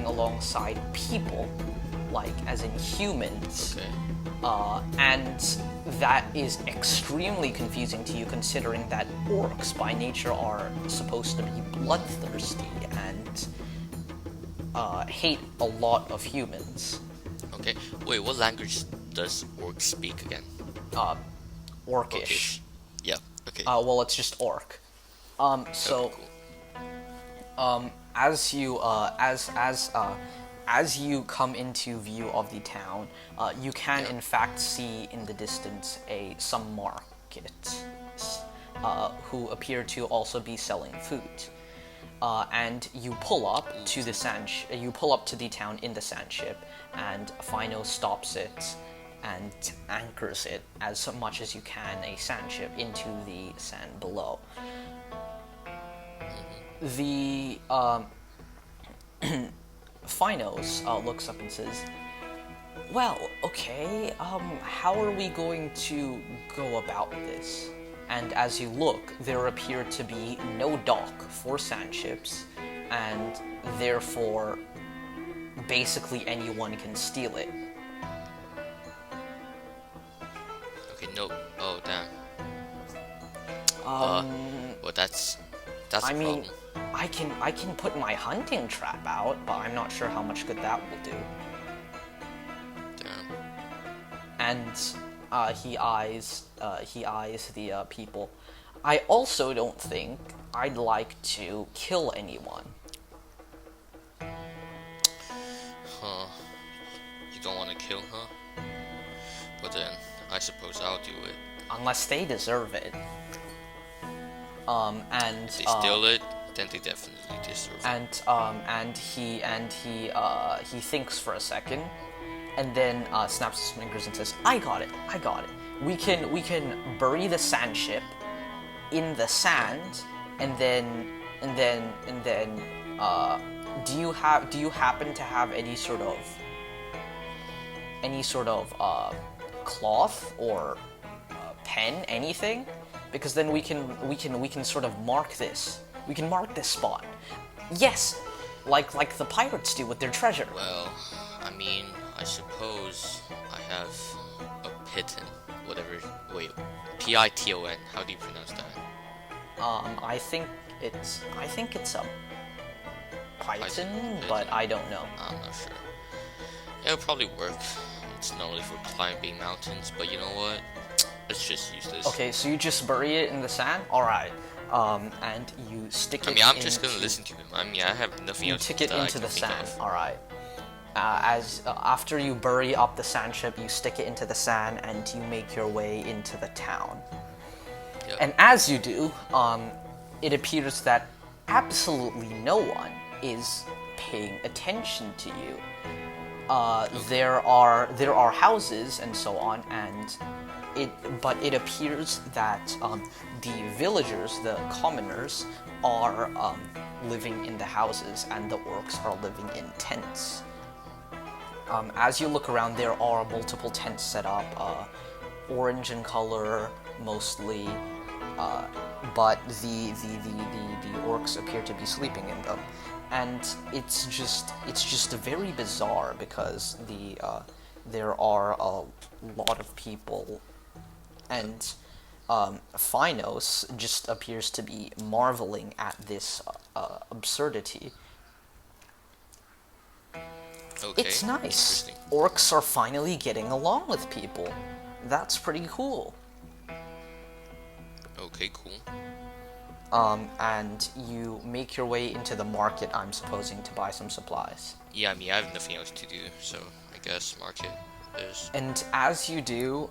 alongside people, like as in humans. Okay. And that is extremely confusing to you considering that orcs by nature are supposed to be bloodthirsty and hate a lot of humans. Okay. Wait, what language does orc speak again? Orcish. Yep. Okay. Well, it's just orc. So Cool. as you come into view of the town, you can in fact see in the distance some markets who appear to also be selling food. And you pull up to the town in the sand ship, and Phino stops it and anchors it as much as you can, a sand ship, into the sand below. The Phinos looks up and says, "Well, okay, how are we going to go about this?" And as you look, there appear to be no dock for sand ships, and therefore, basically anyone can steal it. Okay. No. Oh, damn. Well, that's I a mean, problem. I can put my hunting trap out, but I'm not sure how much good that will do. Damn. And he eyes the people. I also don't think I'd like to kill anyone. Huh. You don't want to kill, huh? But then, I suppose I'll do it. Unless they deserve it. And They steal it, then they definitely deserve it. he thinks for a second, and then snaps his fingers and says, I got it. We can bury the sand ship in the sand, and then do you happen to have any sort of cloth or pen, anything? Because then we can sort of mark this. We can mark this spot. Yes, like the pirates do with their treasure. Well, I mean, I suppose I have a piton, whatever. Wait, Piton. How do you pronounce that? I think it's a python, Python. but I don't know. I'm not sure. It'll probably work. It's not only for climbing mountains, but you know what? Let's just use this. Okay, so you just bury it in the sand. All right. And you stick it. I mean, I'm just gonna listen to him. I mean, I have nothing You else stick it that I into can the think sand. of. All right. As after you bury up the sand ship, you stick it into the sand and you make your way into the town. Yep. And as you do, it appears that absolutely no one is paying attention to you. There are houses and so on, but it appears that the villagers, the commoners, are living in the houses, and the orcs are living in tents. As you look around, there are multiple tents set up, orange in color mostly, but the orcs appear to be sleeping in them, and it's just very bizarre because there are a lot of people, and Phinos just appears to be marveling at this absurdity. Okay. It's nice. Interesting. Orcs are finally getting along with people. That's pretty cool. Okay, cool. And you make your way into the market, I'm supposing, to buy some supplies. Yeah, I mean, I have nothing else to do, so I guess market is. And as you do,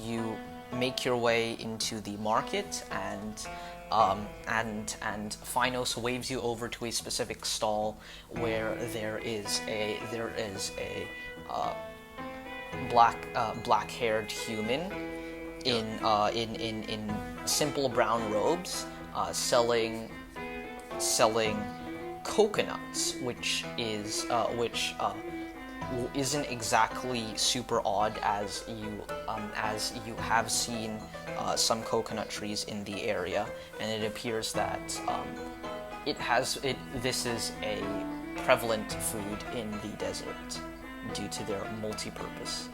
you make your way into the market, and Phinos waves you over to a specific stall where there is a black-haired human in simple brown robes, selling coconuts, which isn't exactly super odd, as you have seen some coconut trees in the area, and it appears that this is a prevalent food in the desert due to their multi-purpose.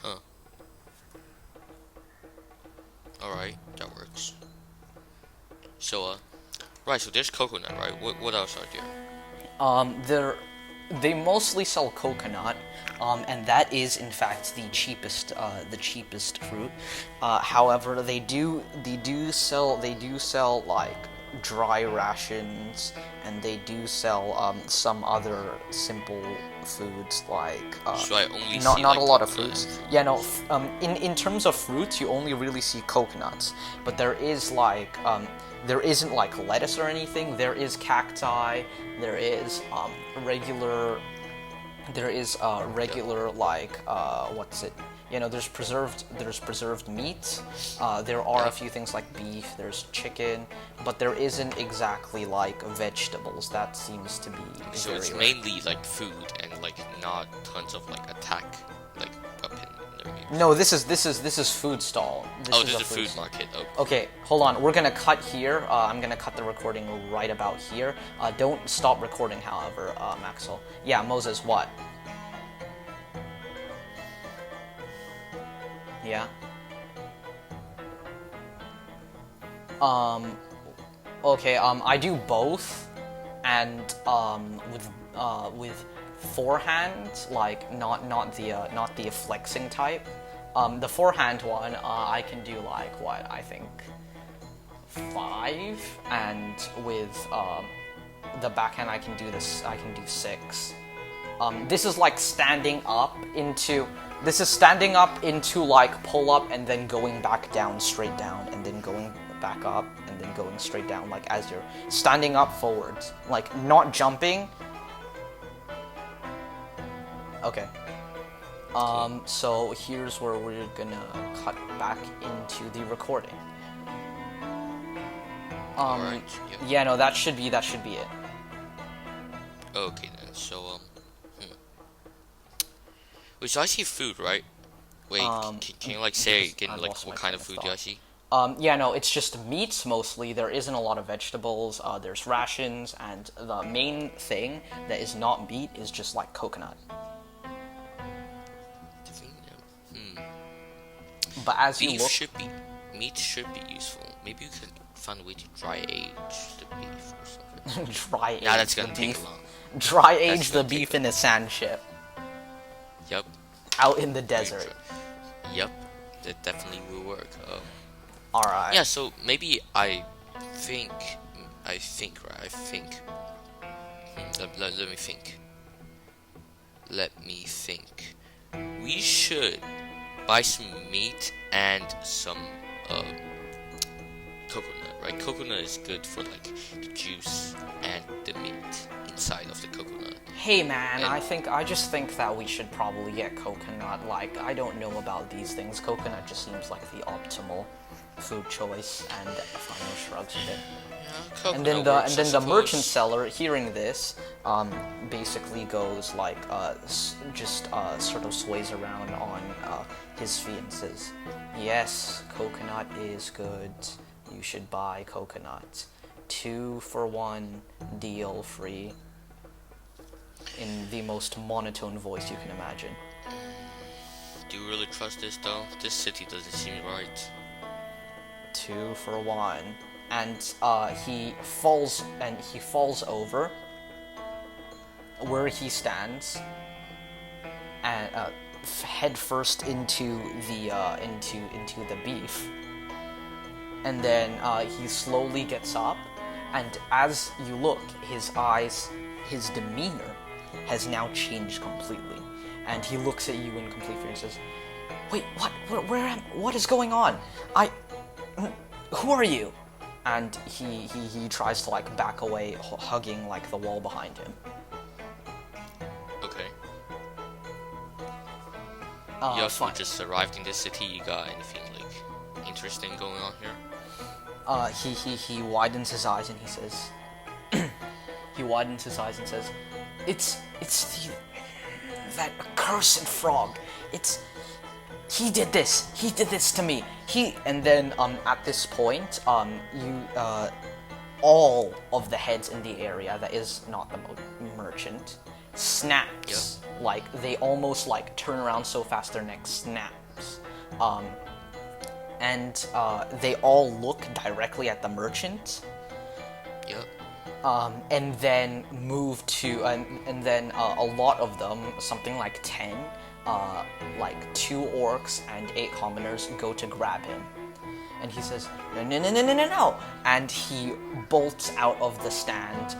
Huh. Alright, that works. So, right, so there's coconut, right? What else are there? They mostly sell coconut, and that is in fact the cheapest fruit. However, they do sell like dry rations, and they do sell some other simple foods like So I only not see, not like, a lot of coconut fruits. and fruit. Yeah, no. In terms of fruits, you only really see coconuts, but there is like there isn't like lettuce or anything. There is cacti. There is regular like what's it? You know, there's preserved meat. There are a few things like beef. There's chicken, but there isn't exactly like vegetables. That seems to be So very it's rare. mainly like food and like not tons of like attack, like weapon. No, this is food stall. Oh, is there's a food food stall. market. Oh, Okay, hold on. We're gonna cut here. I'm gonna cut the recording right about here. Don't stop recording, however, Maxwell. Yeah, Moses, what? Yeah. Okay. I do both, and with forehand, like not the flexing type. The forehand one, I can do like what I think 5, and with the backhand I can do 6. This is like standing up into. This is standing up into like pull up and then going back down, straight down, and then going back up and then going straight down, like as you're standing up forwards, like not jumping. Okay. So here's where we're gonna cut back into the recording. alright. Yep. Yeah, no, that should be it. Okay then. So Wait, so I see food, right? Wait, can you like say again, I like lost my what kind of train food of do I thought. see? Yeah, no, it's just meats mostly. There isn't a lot of vegetables. There's rations, and the main thing that is not meat is just like coconut. But as you Beef look, should be meat should be useful. Maybe you could find a way to dry age the beef or something. dry age Nah, that's the gonna take beef. long. Dry age That's the gonna take beef in a sand ship Yep. out in the very desert. dry. Yep. That definitely will work. Alright. Yeah, so maybe think, I think, right? I think. Let me think. Let me think. We should buy some meat and some coconut, right? Coconut is good for like the juice and the meat inside of the coconut. Hey man, And- I just think that we should probably get coconut. Like, I don't know about these things. Coconut just seems like the optimal food choice, and Final shrugs a bit. Yeah, And coconut then works, I the merchant suppose. seller, hearing this, basically goes like, sort of sways around on his feet and says, "Yes, coconut is good. You should buy coconut. 2 for 1 deal free." In the most monotone voice you can imagine. Do you really trust this though? This city doesn't seem right. 2 for 1. And he falls over where he stands, and head first into the beef. And then he slowly gets up, and as you look, his demeanor has now changed completely, and he looks at you in complete fear and says, "Wait, what? What is going on? Who are you?" And he tries to like back away, hugging like the wall behind him. Okay. Uh, You also fine. just arrived in this city. You got anything like interesting going on here? He widens his eyes and he says, it's that accursed frog. He did this to me. And then at this point, all of the heads in the area that is not the merchant snaps. Like, they almost like turn around so fast their neck snaps. And they all look directly at the merchant, Yep. and then move to, and then a lot of them, something like 10, like 2 orcs and 8 commoners, go to grab him. And he says, no, and he bolts out of the stand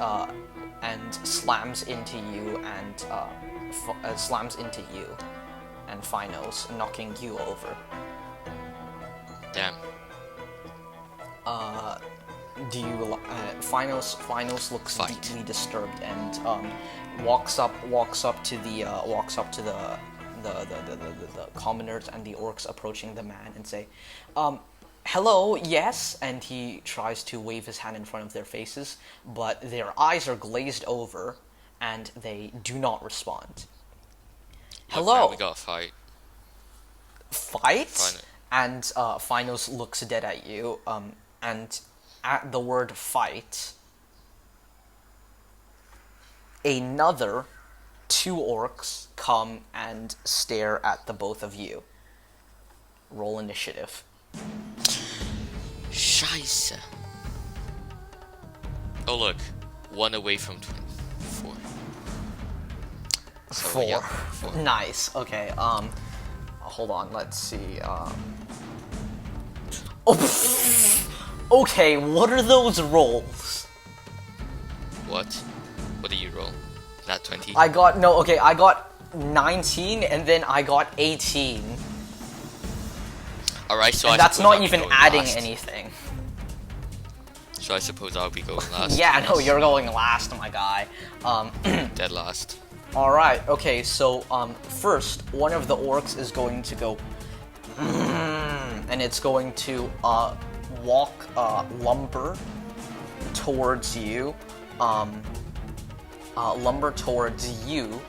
and slams into you and Finos, knocking you over. Damn. Do you? Finos looks Fight. deeply disturbed and walks up to the commoners and the orcs approaching the man and say, "Hello, yes." And he tries to wave his hand in front of their faces, but their eyes are glazed over, and they do not respond. Look, Hello. man, we got a fight. Fight? Fine. And Finos looks dead at you, and at the word fight, another 2 orcs come and stare at the both of you. Roll initiative. Scheiße. Oh look, 1 away from 24. So, 4. yeah, 4. Nice. Okay, hold on, let's see, Okay, what are those rolls? What? What did you roll? Not 20? I got 19, and then I got 18. Alright, so And I that's suppose not I'll be even going adding last. anything. So I suppose I'll be going last. Yeah, no, you're going last, my guy. Dead last. Alright, okay, so, first, one of the orcs is going to go, and it's going to, lumber towards you,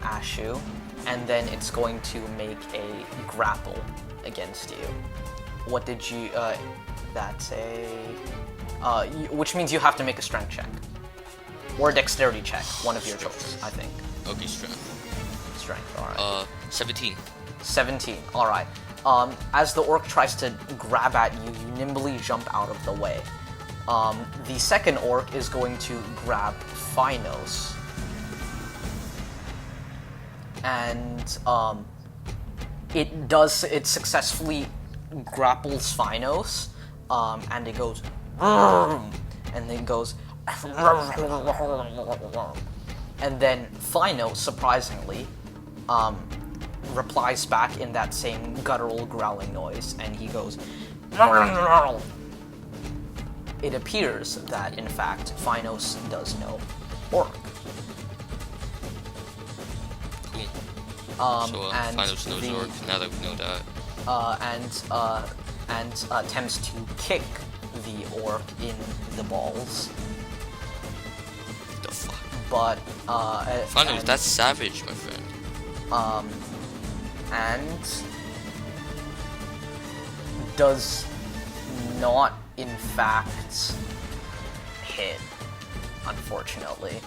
Ashu, and then it's going to make a grapple against you. What did you, that's which means you have to make a strength check. Or a dexterity check, one of your choices, I think. Okay, strength. Strength, alright. 17. 17, alright. As the orc tries to grab at you, you nimbly jump out of the way. The second orc is going to grab Finos. And, it successfully grapples Finos, and it goes, and then goes, and then Phino, surprisingly, replies back in that same guttural growling noise, and he goes, it appears that, in fact, Phinos does know Orc. Cool. So, and Phinos knows the- Orc, now that we know that. And attempts to kick the Orc in the balls, The fuck? but, Phinos, and- that's savage, my friend. and does not, in fact, hit, unfortunately.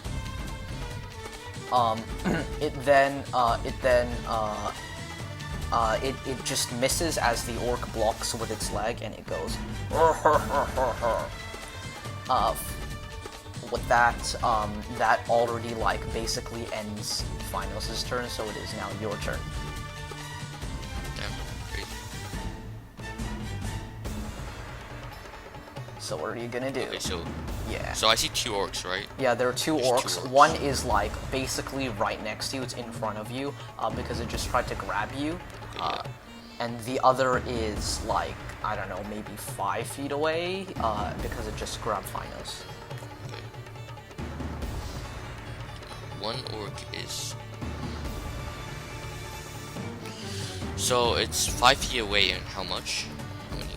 It just misses as the Orc blocks with its leg, and it goes. With that, that already basically ends Phinos' turn, so it is now your turn. Damn, great. So what are you gonna do? Okay, so Yeah. I see 2 orcs, right? Yeah, there are two There's orcs. 2 orcs. One is basically right next to you. It's in front of you because it just tried to grab you. Yeah. And the other is I don't know, maybe 5 feet away because it just grabbed Phinos. Okay. One orc is. So it's 5 feet away, and how much? How many?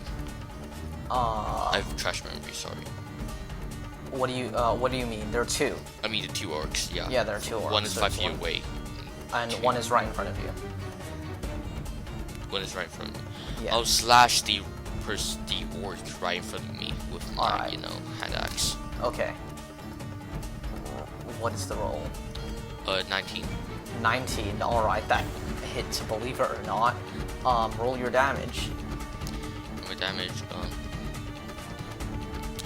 I have trash memory. Sorry. What do you mean? There are 2, I mean the 2 orcs. Yeah. Yeah, there are 2 orcs. One is 5 There's feet one- away. and two. one is right in front of you. One is right in front of me. Yeah. I'll slash the orc right in front of me with my, Alright. hand axe. Okay. What is the roll? 19. 19. All right, that hits. Believe it or not. Roll your damage. My damage.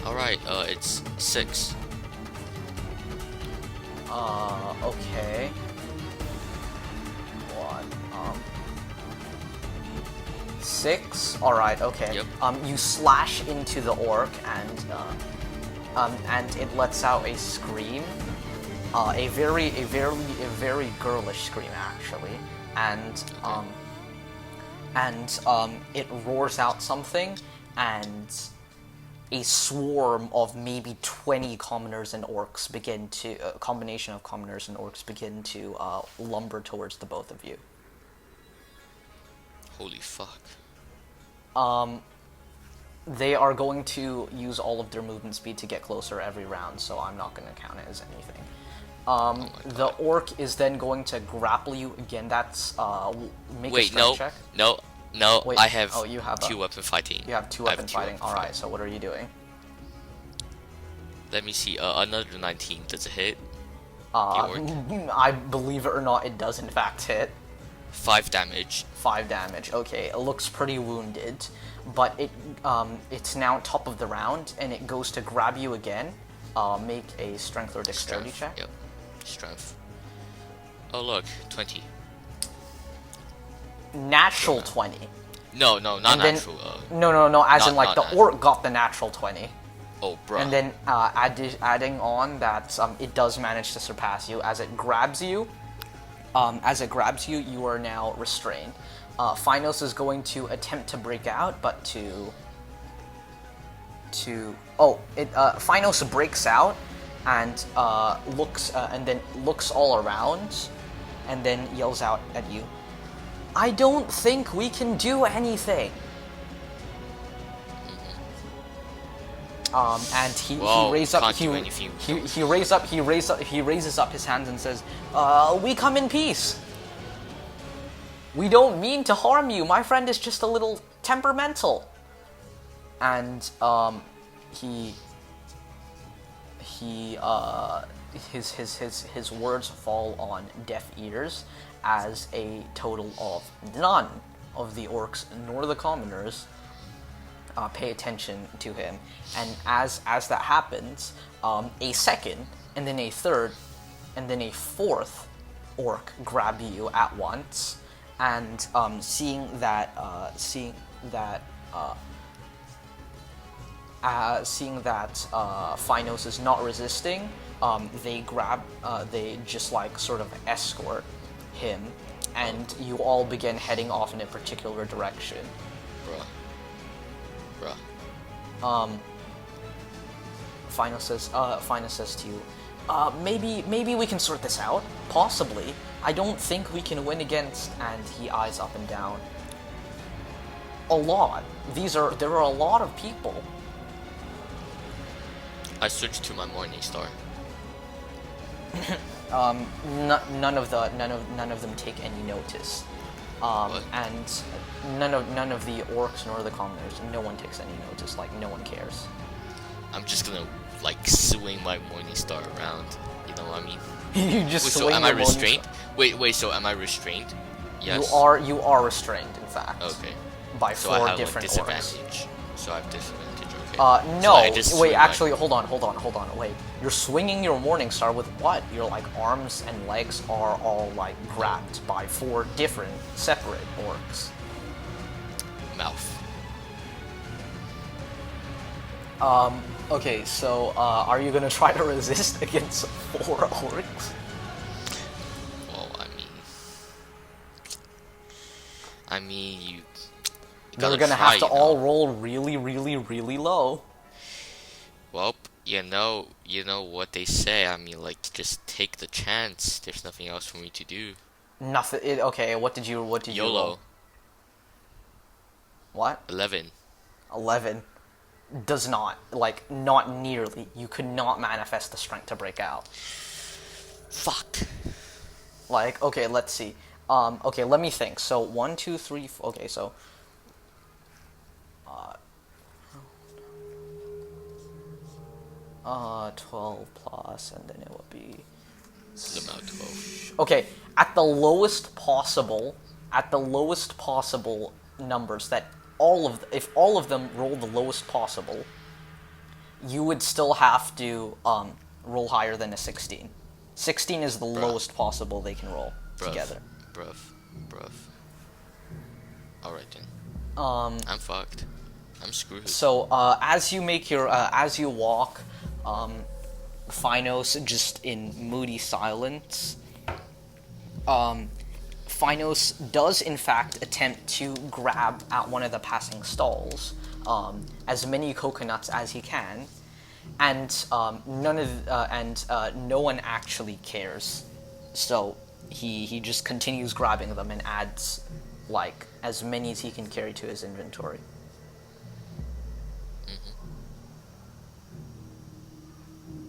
All right. It's 6. Okay. What? 6. All right. Okay. Yep. You slash into the orc, and it lets out a scream, a very girlish scream actually, and it roars out something, and a swarm of maybe 20 commoners and orcs begin to, a combination of commoners and orcs begin to lumber towards the both of you. Holy fuck. They are going to use all of their movement speed to get closer every round, so I'm not going to count it as anything. The orc is then going to grapple you again. That's make a Wait, strength no, check. no. Wait, I have oh, you have 2 weapon fighting. You have 2 I weapon 2 fighting. weapon All right. fighting. So what are you doing? Let me see. Another 19. Does it hit? I believe it or not, it does in fact hit. 5 damage. 5 damage. Okay, it looks pretty wounded, but it's now top of the round, and it goes to grab you again. Make a strength or dexterity Strength. check. Yep. Strength. Oh look, 20. Natural 20. No, not And then- natural. No. As in, not the natural. orc got the natural 20. Oh, bruh. And then adding on that it does manage to surpass you as it grabs you. You are now restrained. Phinos is going to attempt to break out, but Phinos breaks out and looks all around, and then yells out at you. I don't think we can do anything. And he Well, raises up can't do anything. he raises up his hands and says, "We come in peace. We don't mean to harm you. My friend is just a little temperamental." And his words fall on deaf ears, as a total of none of the orcs nor the commoners pay attention to him. And as that happens, a second, and then a third, and then a fourth orc grab you at once. And seeing that seeing that Phinos is not resisting, they just like sort of escort him, and you all begin heading off in a particular direction. Bruh. Phinos says to you, maybe we can sort this out. Possibly. I don't think we can win against, and he eyes up and down. A lot. There are a lot of people. I switched to my morning star. None of them take any notice. And none of the orcs nor the commoners, no one takes any notice. Like, no one cares. I'm just gonna like swing my morning star around. You know what I mean? You just Wait, swing so am I your morning restrained? star. Wait. So am I restrained? Yes. You are restrained, in fact. Okay. By So 4 I have different like orcs. disadvantage. So I have disadvantage. Okay. No. So I just Wait, swing actually, hold on. Wait. You're swinging your morning star with what? Your like arms and legs are all like grabbed by 4 different separate orcs. Mouth. Okay, so are you gonna try to resist against 4 orcs? Well, I mean, you You're gotta gonna try, have to you know? all roll really, really, really low. Well, you know what they say. I mean, like, just take the chance. There's nothing else for me to do. Nothing. Okay, what did you roll? YOLO. What? 11. 11 does not, like, not nearly. You could not manifest the strength to break out. Fuck. Like, okay, let's see. Okay, let me think. So 1, 2, 3. Okay, so 12 plus, and then it would be About 12. okay. At the lowest possible numbers that if all of them roll the lowest possible, you would still have to roll higher than a 16. 16 is the lowest possible they can roll together. Bruv. Alright then. I'm fucked. I'm screwed. So as you walk, Phinos just in moody silence. Phinos does in fact attempt to grab at one of the passing stalls as many coconuts as he can, and no one actually cares. So he just continues grabbing them and adds like as many as he can carry to his inventory.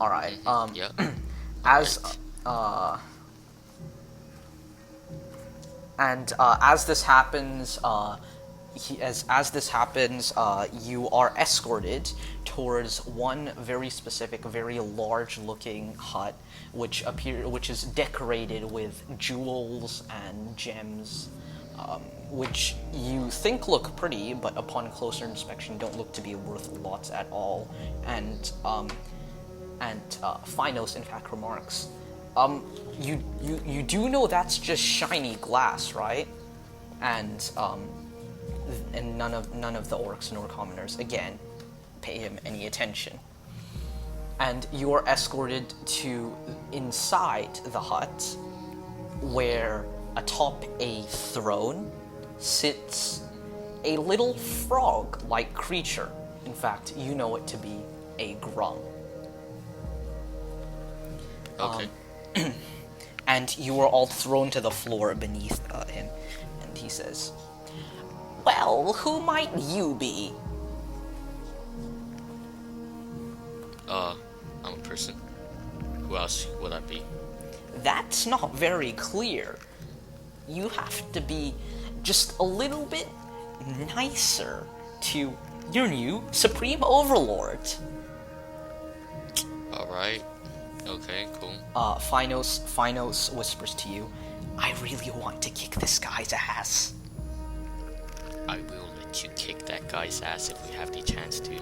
All right. Yeah. As as this happens, you are escorted towards one very specific, very large-looking hut, which is decorated with jewels and gems, which you think look pretty, but upon closer inspection don't look to be worth lots at all. And Phinos, in fact, remarks, you do know that's just shiny glass, right? And none of the orcs nor commoners again pay him any attention. And you are escorted to inside the hut, where atop a throne sits a little frog-like creature. In fact, you know it to be a grung. Okay. And you are all thrown to the floor beneath him. And he says, "Well, who might you be?" I'm a person. Who else would I be? That's not very clear. You have to be just a little bit nicer to your new Supreme Overlord. Alright. Okay, cool. Phinos whispers to you, "I really want to kick this guy's ass." I will let you kick that guy's ass if we have the chance to.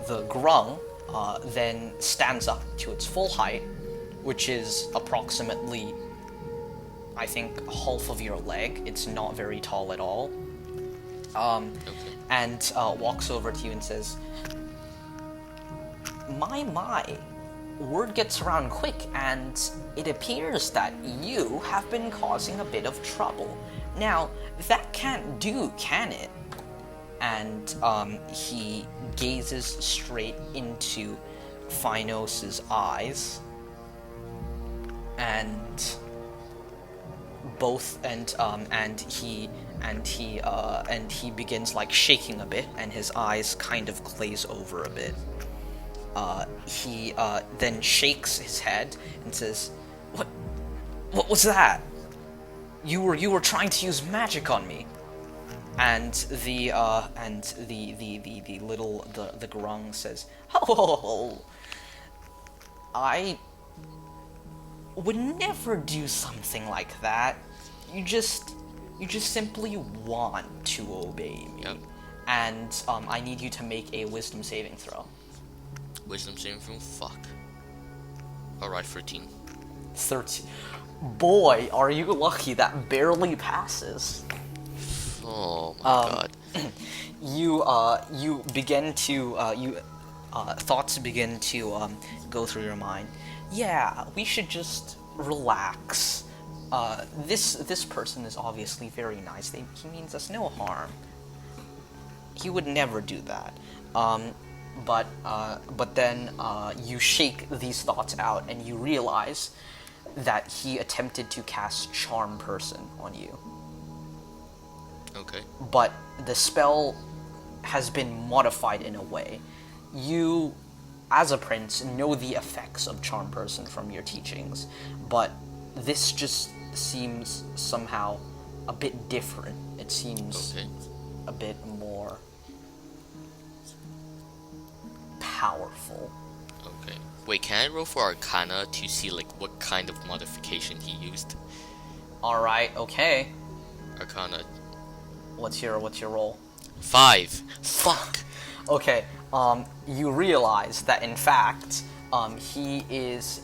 The grung then stands up to its full height, which is approximately, I think, half of your leg. It's not very tall at all. Okay. and walks over to you and says, my, word gets around quick, and it appears that you have been causing a bit of trouble. Now, that can't do, can it? And he gazes straight into Phinos's eyes, and he begins like shaking a bit, and his eyes kind of glaze over a bit. He then shakes his head and says, What was that? You were trying to use magic on me." And the grung says, "Oh, I would never do something like that. You just simply want to obey me." Yep. And I need you to make a wisdom saving throw. Wisdom saving throw. Fuck. Alright, 13. 13. Boy, are you lucky, that barely passes. Oh my god. You begin to thoughts begin to go through your mind. Yeah, we should just relax. This person is obviously very nice. He means us no harm. He would never do that. But then you shake these thoughts out, and you realize that he attempted to cast Charm Person on you. Okay. But the spell has been modified in a way. You, as a prince, know the effects of Charm Person from your teachings, but this just seems somehow a bit different. It seems Okay. a bit more powerful. Okay. Wait, can I roll for Arcana to see like what kind of modification he used? Alright, okay. Arcana. What's your roll? 5. Fuck. Okay, you realize that in fact, he is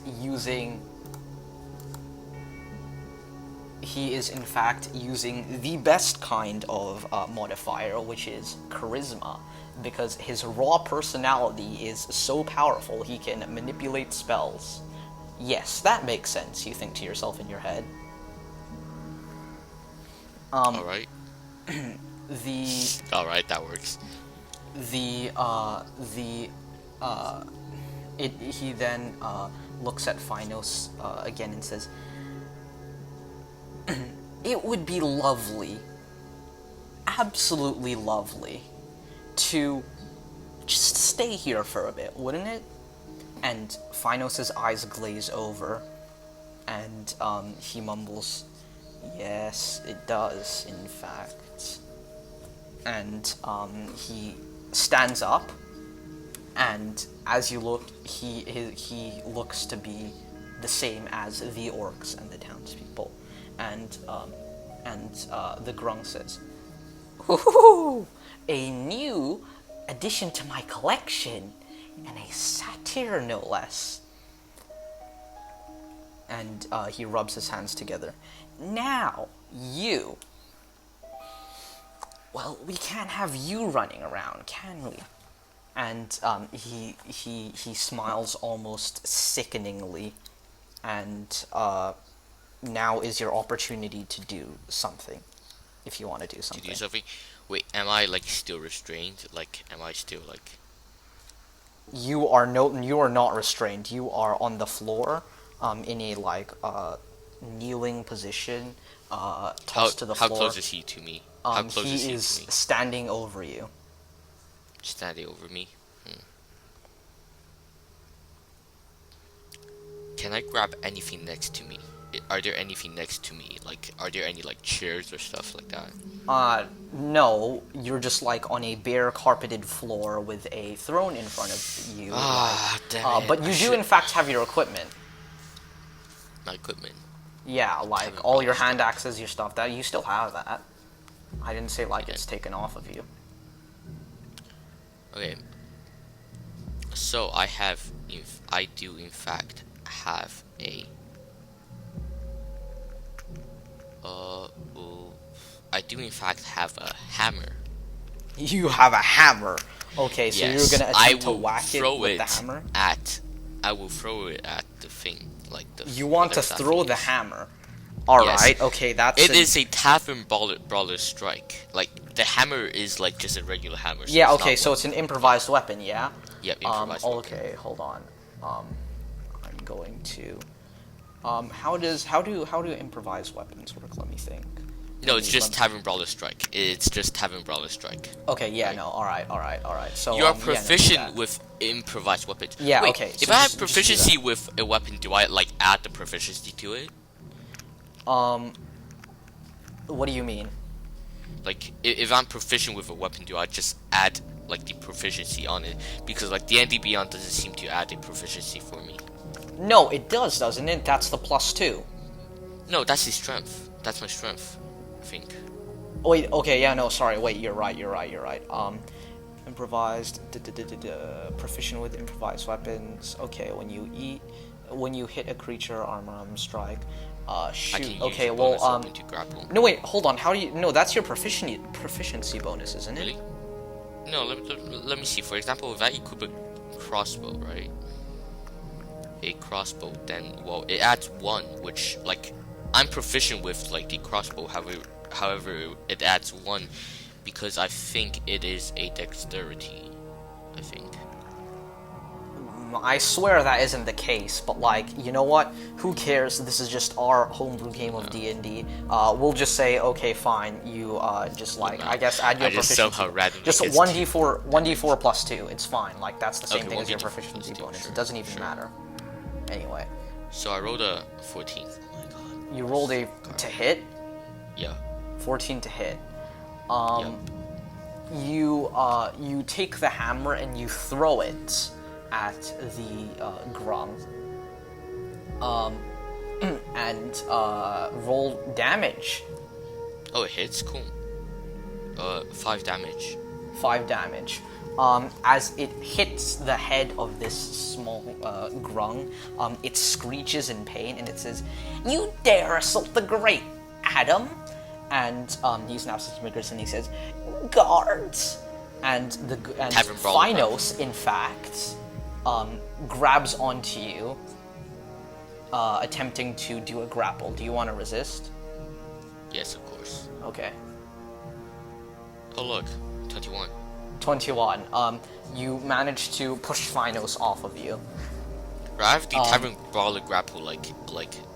in fact using the best kind of modifier, which is charisma, because his raw personality is so powerful he can manipulate spells. Yes, that makes sense, you think to yourself in your head. Alright. Alright, that works. He then looks at Phinos again and says, "It would be lovely, absolutely lovely, to just stay here for a bit, wouldn't it?" And Phinos' eyes glaze over, and he mumbles, "Yes, it does, in fact." And he stands up, and as you look, he looks to be the same as the orcs and the townspeople. And the grung says, "Ooh, a new addition to my collection, and a satyr no less." And he rubs his hands together. "Now, you. Well, we can't have you running around, can we?" And he smiles almost sickeningly, and now is your opportunity to do something, if you want to do To something. do something. Wait, am I like still restrained? Like, am I still like? You are not restrained. You are on the floor, in a kneeling position, tossed to the How floor. close is he to me? How close is He he is to me? standing over you. Standing over me. Can I grab anything next to me? Are there anything next to me? Like, are there any like chairs or stuff like that? No, you're just like on a bare carpeted floor with a throne in front of you. Damn it. But you do in fact have your equipment. My equipment. Yeah, like Haven't all your brought hand axes, your stuff, that you still have that. I didn't say like it's taken off of you. Okay. So I have, if I do in fact have a. I do in fact have a hammer. You have a hammer. Okay, so Yes, you're gonna I attempt to will whack it throw with it the hammer? I will throw it at the thing, like the. You want to whatever that throw thing the is. hammer. Alright, okay, that's It is a tavern brawler strike. Like the hammer is like just a regular hammer. So Yeah, it's okay, not so one- it's an improvised weapon, yeah? Yeah, improvised weapon. Okay, hold on. I'm going to how do improvised weapons work? Let me think. No, it's just tavern brawler strike. It's just tavern brawler strike. Okay, yeah, no, alright. So You are yeah, no, proficient that. with improvised weapons. Yeah, Wait, okay, If so I just have do proficiency with a weapon, do I like add the proficiency to it? What do you mean? Like, if I'm proficient with a weapon, do I just add like the proficiency on it? Because like D&D Beyond doesn't seem to add a proficiency for me. No, it does, doesn't it? That's the +2. No, that's the strength. That's my strength, I think. Wait, okay, yeah, no, sorry, wait, you're right. Improvised, proficient with improvised weapons. Okay, when you hit a creature, arm strike, I shoot. can use Okay, a well, bonus weapon to grapple. no, wait, hold on. How do you? No, that's your proficiency bonus, isn't it? Really? No, let me see. For example, if I equip a crossbow, right? A crossbow, then, well, it adds 1, which, like, I'm proficient with, like, the crossbow, however, it adds 1, because I think it is a dexterity, I think. I swear that isn't the case, but like, you know what? Who cares? This is just our homebrew game of D&D. We'll just say, okay, fine. You just like, I guess, add your I just proficiency. somehow randomly Just gets 1d4 plus 2. It's fine. Like that's the same Okay, thing as your 1d4 proficiency plus 2, bonus. sure, It doesn't even sure. matter. Anyway, So I rolled a 14. Oh my god. you rolled a to hit. Yeah. 14 to hit. Yeah. You take the hammer and you throw it at the grung. And roll damage. Oh, it hits? Cool. 5 damage. 5 damage. As it hits the head of this small grung, it screeches in pain and it says, "You dare assault the great Adam!" And he snaps his fingers and he says, "Guards!" And Tavern brawler. Phinos, in fact, grabs onto you, attempting to do a grapple. Do you want to resist? Yes, of course. Okay. Oh look, 21. 21. You manage to push Phinos off of you. Right, I have the Tavern Brawler grapple like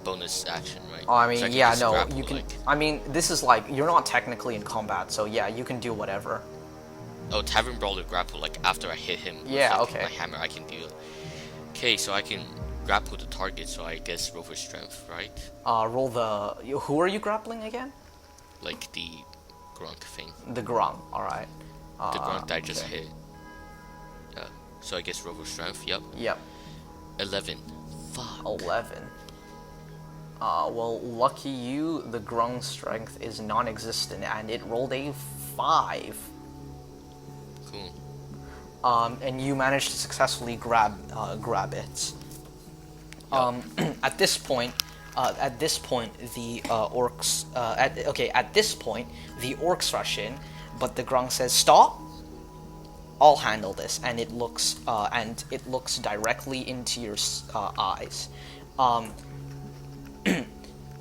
bonus action, right? I mean, So I can yeah, just no, grapple, you can. like- I mean, this is like you're not technically in combat, so yeah, you can do whatever. Oh, Tavern Brawler grapple, like after I hit him Yeah, with, like, okay. my hammer, I can do. Okay, so I can grapple the target, so I guess roll for strength, right? Roll the. Who are you grappling again? Like the grunk thing. The grung. All right. The grunt that I just okay. hit. Yeah. So I guess roll for strength, yep. Yep. 11. Fuck. 11. Well, lucky you, the grung's strength is non-existent, and it rolled a 5. Cool. And you managed to successfully grab it. At this point, the orcs. At this point, the orcs rush in, but the grung says, "Stop! I'll handle this," and it looks directly into your eyes.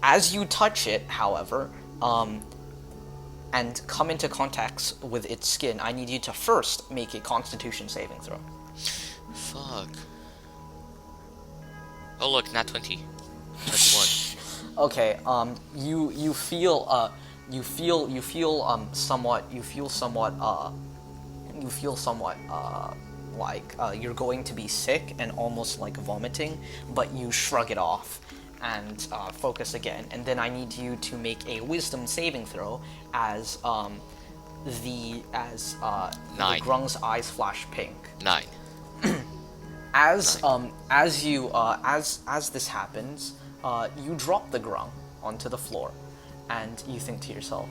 As you touch it, however, and come into contact with its skin, I need you to first make a Constitution saving throw. Fuck. Oh look, nat 20. 21. Okay. You feel somewhat like you're going to be sick and almost like vomiting, but you shrug it off and focus again. And then I need you to make a Wisdom saving throw as the 9. grung's eyes flash pink. 9. As this happens, you drop the grung onto the floor, and you think to yourself,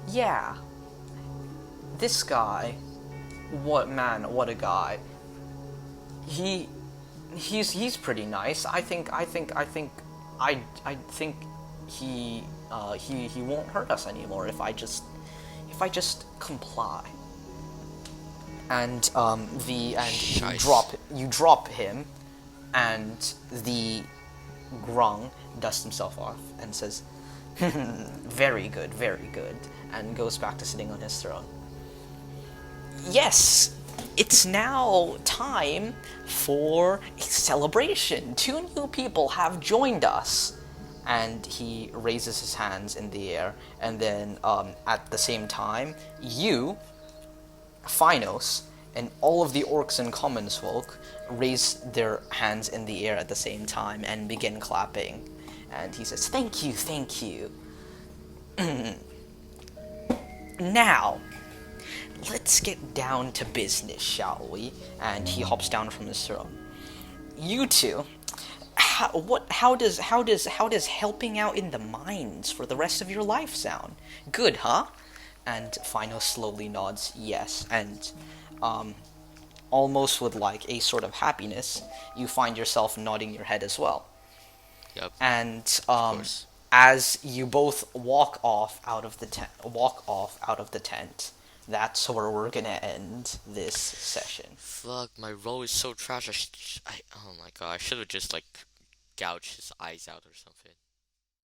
"Yeah, this guy, what a guy. He's pretty nice. I think he won't hurt us anymore if I just comply." and the and Shice. you drop him, and the grung dusts himself off and says, very good," and goes back to sitting on his throne. Yes, it's now time for a celebration. Two new people have joined us. And he raises his hands in the air, and then at the same time, you, Phinos, and all of the orcs and commons folk raise their hands in the air at the same time and begin clapping. And he says, "Thank you, thank you. Now, let's get down to business, shall we?" And he hops down from his throne. You two, how does helping out in the mines for the rest of your life sound? Good, huh? And Phino slowly nods yes, and almost with like a sort of happiness, you find yourself nodding your head as well. Yep. And Of course. as you both walk off out of the tent, that's where we're gonna end this session. Fuck, my roll is so trash. Oh my god, I should have just like gouged his eyes out or something.